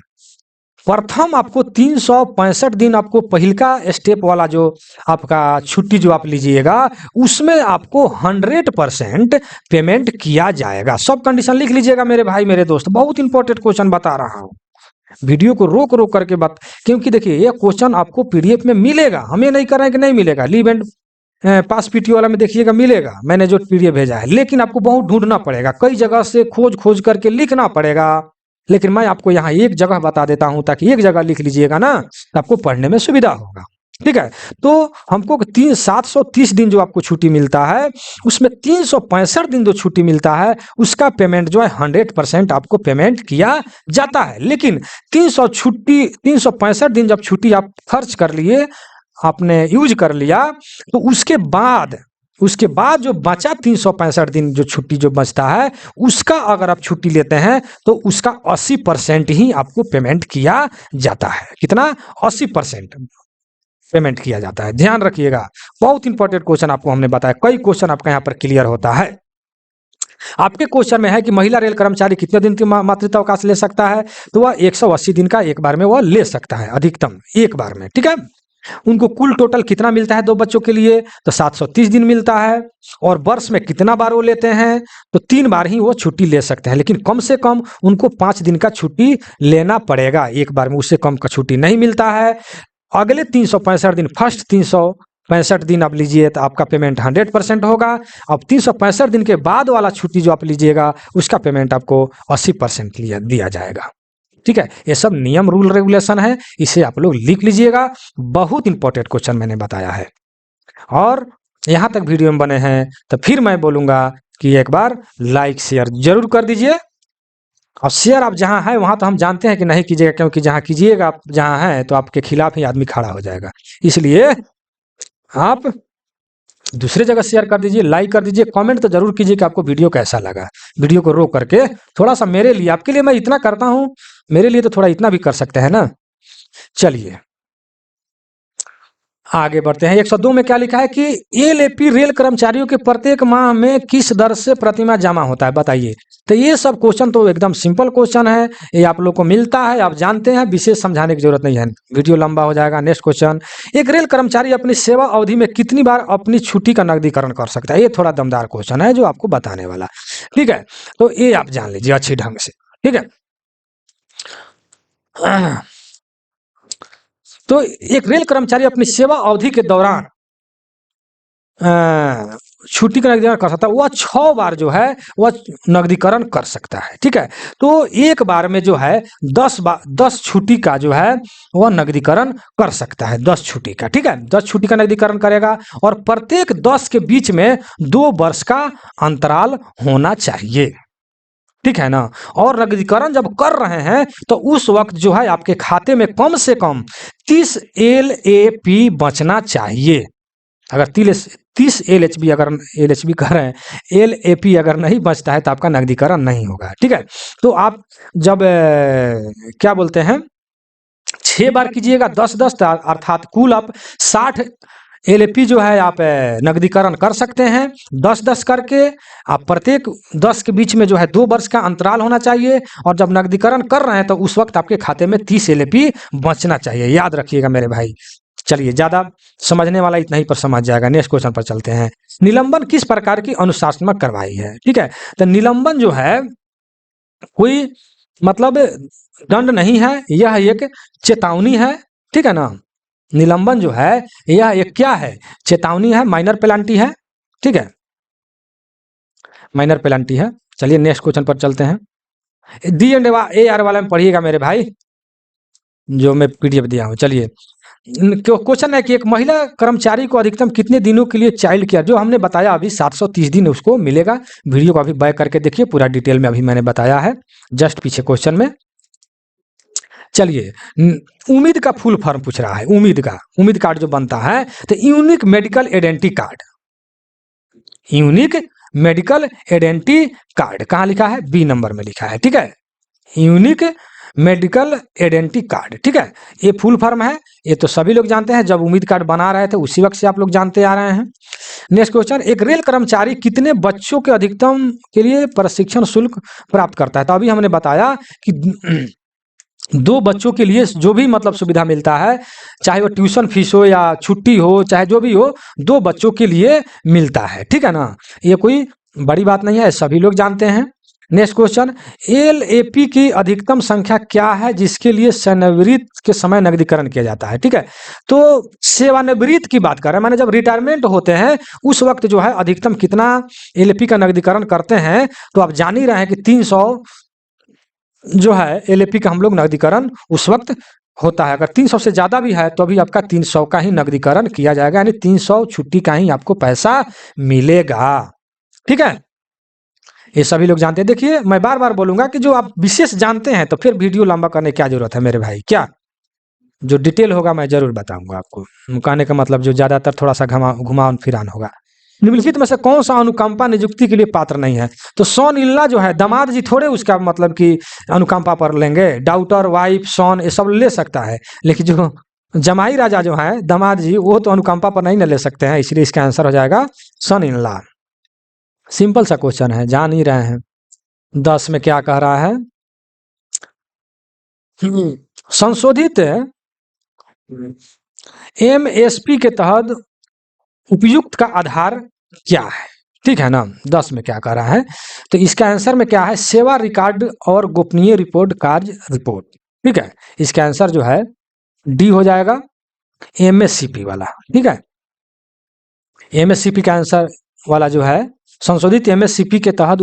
प्रथम आपको 365 दिन आपको पहिल का स्टेप वाला जो आपका छुट्टी जो आप लीजिएगा, उसमें आपको 100% पेमेंट किया जाएगा। सब कंडीशन लिख लीजिएगा मेरे भाई मेरे दोस्त, बहुत इंपॉर्टेंट क्वेश्चन बता रहा हूँ। वीडियो को रोक रोक करके क्योंकि देखिए ये क्वेश्चन आपको PDF में मिलेगा, हमें नहीं कर रहे हैं कि नहीं मिलेगा। लीव एंड पास PTO वाला में देखिएगा मिलेगा, मैंने जो PDF भेजा है। लेकिन आपको बहुत ढूंढना पड़ेगा, कई जगह से खोज खोज करके लिखना पड़ेगा। लेकिन मैं आपको यहाँ एक जगह बता देता हूँ, ताकि एक जगह लिख लीजिएगा ना, तो आपको पढ़ने में सुविधा होगा, ठीक है। तो हमको 730 दिन जो आपको छुट्टी मिलता है, उसमें 365 दिन जो छुट्टी मिलता है, उसका पेमेंट जो है 100% आपको पेमेंट किया जाता है। लेकिन 365 दिन जब छुट्टी आप खर्च कर लिए, आपने यूज कर लिया, तो उसके बाद जो बचा 365 दिन जो छुट्टी जो बचता है, उसका अगर आप छुट्टी लेते हैं तो उसका 80% ही आपको पेमेंट किया जाता है। कितना, 80% पेमेंट किया जाता है। ध्यान रखिएगा, बहुत इंपॉर्टेंट क्वेश्चन आपको हमने बताया, कई क्वेश्चन आपका यहाँ पर क्लियर होता है। आपके क्वेश्चन में है कि महिला रेल कर्मचारी कितने दिन की मातृत्व अवकाश ले सकता है, तो वह 180 दिन का एक बार में वह ले सकता है, अधिकतम एक बार में, ठीक है। उनको कुल टोटल कितना मिलता है 2 बच्चों के लिए, तो 730 दिन मिलता है। और वर्ष में कितना बार वो लेते हैं, तो 3 बार ही वो छुट्टी ले सकते हैं। लेकिन कम से कम उनको 5 दिन का छुट्टी लेना पड़ेगा एक बार में, उससे कम का छुट्टी नहीं मिलता है। अगले 365 दिन, फर्स्ट 365 दिन आप लीजिए तो आपका पेमेंट 100% होगा। अब 365 दिन के बाद वाला छुट्टी जो आप लीजिएगा उसका पेमेंट आपको 80% दिया जाएगा। ठीक है, ये सब नियम रूल रेगुलेशन है, इसे आप लोग लिख लीजिएगा। बहुत इंपॉर्टेंट क्वेश्चन मैंने बताया है। और यहाँ तक वीडियो में बने हैं तो फिर मैं बोलूँगा कि एक बार लाइक शेयर जरूर कर दीजिए। और शेयर आप जहाँ है वहाँ तो हम जानते हैं कि नहीं कीजिएगा, क्योंकि जहाँ कीजिएगा आप जहाँ है तो आपके खिलाफ ही आदमी खड़ा हो जाएगा। इसलिए आप दूसरे जगह शेयर कर दीजिए, लाइक कर दीजिए, कमेंट तो जरूर कीजिए कि आपको वीडियो कैसा लगा। वीडियो को रोक करके थोड़ा सा मेरे लिए, आपके लिए मैं इतना करता हूँ, मेरे लिए तो थोड़ा इतना भी कर सकते हैं ना। चलिए आगे बढ़ते हैं। 102 में क्या लिखा है कि एलएपी रेल कर्मचारियों के प्रत्येक माह में किस दर से प्रतिमाह जमा होता है, बताइए। तो ये सब क्वेश्चन तो एकदम सिंपल क्वेश्चन है, ये आप लोग को मिलता है, आप जानते हैं, विशेष समझाने की जरूरत नहीं है, वीडियो लंबा हो जाएगा। नेक्स्ट क्वेश्चन, एक रेल कर्मचारी अपनी सेवा अवधि में कितनी बार अपनी छुट्टी का नकदीकरण कर सकता है। ये थोड़ा दमदार क्वेश्चन है जो आपको बताने वाला। ठीक है, तो ये आप जान लीजिए अच्छी ढंग से। ठीक है, तो एक रेल कर्मचारी अपनी सेवा अवधि के दौरान छुट्टी का नकदीकरण कर सकता है, वह 6 बार जो है वह नकदीकरण कर सकता है। ठीक है, तो एक बार में जो है 10 छुट्टी का जो है वह नकदीकरण कर सकता है, 10 छुट्टी का। ठीक है, 10 छुट्टी का नकदीकरण करेगा और प्रत्येक 10 के बीच में 2 वर्ष का अंतराल होना चाहिए। ठीक है ना। और नकदीकरण जब कर रहे हैं तो उस वक्त जो है आपके खाते में कम से कम 30 LAP बचना चाहिए। अगर 30 LHB अगर LHB कर रहे हैं, LAP अगर नहीं बचता है तो आपका नकदीकरण नहीं होगा। ठीक है, तो आप जब क्या बोलते हैं 6 बार कीजिएगा 10-10, अर्थात कुल आप 60 LAP जो है आप नकदीकरण कर सकते हैं 10-10 करके। आप प्रत्येक 10 के बीच में जो है 2 वर्ष का अंतराल होना चाहिए, और जब नकदीकरण कर रहे हैं तो उस वक्त आपके खाते में 30 LAP बचना चाहिए, याद रखिएगा मेरे भाई। चलिए, ज्यादा समझने वाला इतना ही पर समझ जाएगा। नेक्स्ट क्वेश्चन पर चलते हैं। निलंबन किस प्रकार की अनुशासनात्मक कार्रवाई है। ठीक है, तो निलंबन जो है कोई मतलब दंड नहीं है, यह एक चेतावनी है। ठीक है ना, निलंबन जो है यह एक क्या है, चेतावनी है, माइनर पेनल्टी है। ठीक है, माइनर पेनल्टी है। चलिए नेक्स्ट क्वेश्चन पर चलते हैं। DNAR वाला में पढ़िएगा मेरे भाई, जो मैं PDF दिया हूँ। चलिए, क्वेश्चन है कि एक महिला कर्मचारी को अधिकतम कितने दिनों के लिए चाइल्ड केयर, जो हमने बताया अभी 730 दिन उसको मिलेगा। वीडियो को अभी बैक करके देखिए, पूरा डिटेल में अभी मैंने बताया है जस्ट पीछे क्वेश्चन में। चलिए, उम्मीद का फुल फॉर्म पूछ रहा है, उम्मीद कार्ड जो बनता है तो unique medical identity card. Unique medical identity card कहाँ लिखा है, B नंबर में लिखा है। ठीक है, यूनिक मेडिकल आइडेंटिटी कार्ड। ठीक है, ये फुल फॉर्म है, ये तो सभी लोग जानते हैं, जब उम्मीद कार्ड बना रहे थे उसी वक्त से आप लोग जानते आ रहे हैं। नेक्स्ट क्वेश्चन, एक रेल कर्मचारी कितने बच्चों के अधिकतम के लिए प्रशिक्षण शुल्क प्राप्त करता है। तो अभी हमने बताया कि 2 बच्चों के लिए जो भी मतलब सुविधा मिलता है, चाहे वो ट्यूशन फीस हो या छुट्टी हो, चाहे जो भी हो, 2 बच्चों के लिए मिलता है। ठीक है ना, ये कोई बड़ी बात नहीं है, सभी लोग जानते हैं। नेक्स्ट क्वेश्चन, LAP की अधिकतम संख्या क्या है जिसके लिए सेवानिवृत्त के समय नकदीकरण किया जाता है। ठीक है, तो सेवानिवृत्त की बात कर रहे हैं, माने जब रिटायरमेंट होते हैं उस वक्त जो है अधिकतम कितना LAP का नकदीकरण करते हैं। तो आप जान ही रहे हैं कि 300 जो है LAP का हम लोग नकदीकरण उस वक्त होता है। अगर 300 से ज्यादा भी है तो भी आपका 300 का ही नकदीकरण किया जाएगा, यानी 300 छुट्टी का ही आपको पैसा मिलेगा। ठीक है, ये सभी लोग जानते हैं। देखिए, मैं बार बार बोलूंगा कि जो आप विशेष जानते हैं तो फिर वीडियो लंबा करने की क्या जरूरत है मेरे भाई। क्या जो डिटेल होगा मैं जरूर बताऊंगा आपको। कहने का मतलब जो ज्यादातर थोड़ा सा घुमाव फिरान होगा। निम्नलिखित में से कौन सा अनुकंपा नियुक्ति के लिए पात्र नहीं है। तो सॉन इल्ला जो है, दामाद जी थोड़े उसका मतलब कि अनुकंपा पर लेंगे। डाउटर, वाइफ, सॉन ये सब ले सकता है, लेकिन जो जमाई राजा जो है दामाद जी, वो तो अनुकंपा पर नहीं न ले सकते हैं, इसलिए इसका आंसर हो जाएगा सन इन लॉ। सिंपल सा क्वेश्चन है, जान ही रहे हैं। 10 में क्या कह रहा है, संशोधित MSP के तहत उपयुक्त का आधार क्या है। ठीक है ना, 10 में क्या कह रहा है, तो इसका आंसर में क्या है, सेवा रिकॉर्ड और गोपनीय रिपोर्ट कार्य रिपोर्ट। ठीक है, इसका आंसर जो है D हो जाएगा। एमएससीपी वाला, ठीक है। एमएससीपी का आंसर वाला जो है, संशोधित एमएससीपी के तहत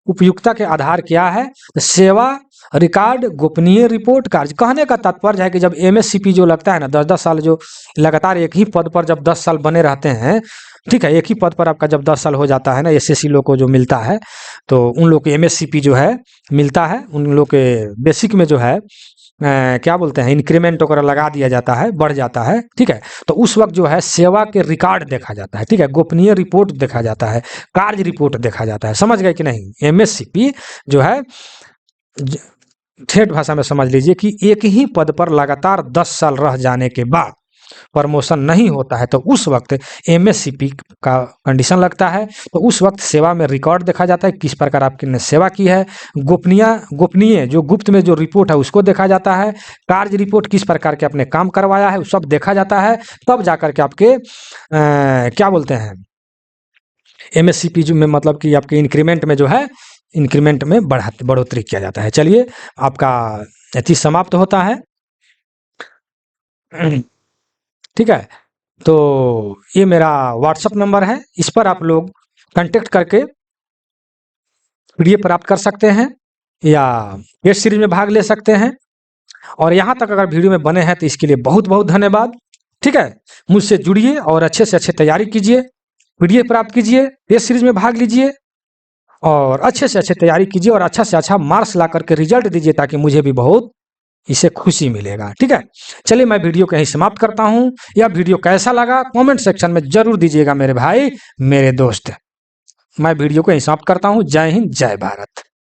उपयुक्तता के आधार क्या है? तो सेवा, रिकॉर्ड, गोपनीय रिपोर्ट, कार्य। कहने का तात्पर्य है कि जब एमएससीपी जो लगता है ना, 10-10 साल जो लगातार एक ही पद पर जब 10 साल बने रहते हैं, ठीक है, एक ही पद पर आपका जब 10 साल हो जाता है ना, एसएससी लोग को जो मिलता है, तो उन लोग को एमएससीपी जो है मिलता है, उन लोग के बेसिक में जो है क्या बोलते हैं, इंक्रीमेंट वगैरह लगा दिया जाता है, बढ़ जाता है, ठीक है। तो उस वक्त जो है सेवा के रिकॉर्ड देखा जाता है, ठीक है, गोपनीय रिपोर्ट देखा जाता है, कार्य रिपोर्ट देखा जाता है। समझ गए कि नहीं? एमएससीपी जो है, ठेठ भाषा में समझ लीजिए कि एक ही पद पर लगातार 10 साल रह जाने के बाद प्रमोशन नहीं होता है, तो उस वक्त एमएससीपी का कंडीशन लगता है। तो उस वक्त सेवा में रिकॉर्ड देखा जाता है, किस प्रकार आपने सेवा की है। गोपनीय जो गुप्त में जो रिपोर्ट है उसको देखा जाता है। कार्य रिपोर्ट, किस प्रकार के आपने काम करवाया है, सब देखा जाता है। तब जाकर के आपके क्या बोलते हैं, एमएससीपी जो में मतलब कि आपके इंक्रीमेंट में जो है, इंक्रीमेंट में बढ़ोतरी किया जाता है। चलिए, आपका अति समाप्त होता है, ठीक है। तो ये मेरा व्हाट्सअप नंबर है, इस पर आप लोग कांटेक्ट करके पीडीएफ प्राप्त कर सकते हैं या टेस्ट सीरीज में भाग ले सकते हैं। और यहाँ तक अगर वीडियो में बने हैं तो इसके लिए बहुत बहुत धन्यवाद, ठीक है। मुझसे जुड़िए और अच्छे से अच्छे तैयारी कीजिए, पीडीएफ प्राप्त कीजिए, टेस्ट सीरीज में भाग लीजिए और अच्छे से अच्छे तैयारी कीजिए और अच्छा से अच्छा मार्क्स ला करके रिजल्ट दीजिए, ताकि मुझे भी बहुत इससे खुशी मिलेगा, ठीक है। चलिए, मैं वीडियो कहीं समाप्त करता हूं। यह वीडियो कैसा लगा कमेंट सेक्शन में जरूर दीजिएगा मेरे भाई, मेरे दोस्त। मैं वीडियो को यहीं समाप्त करता हूं। जय हिंद, जय भारत।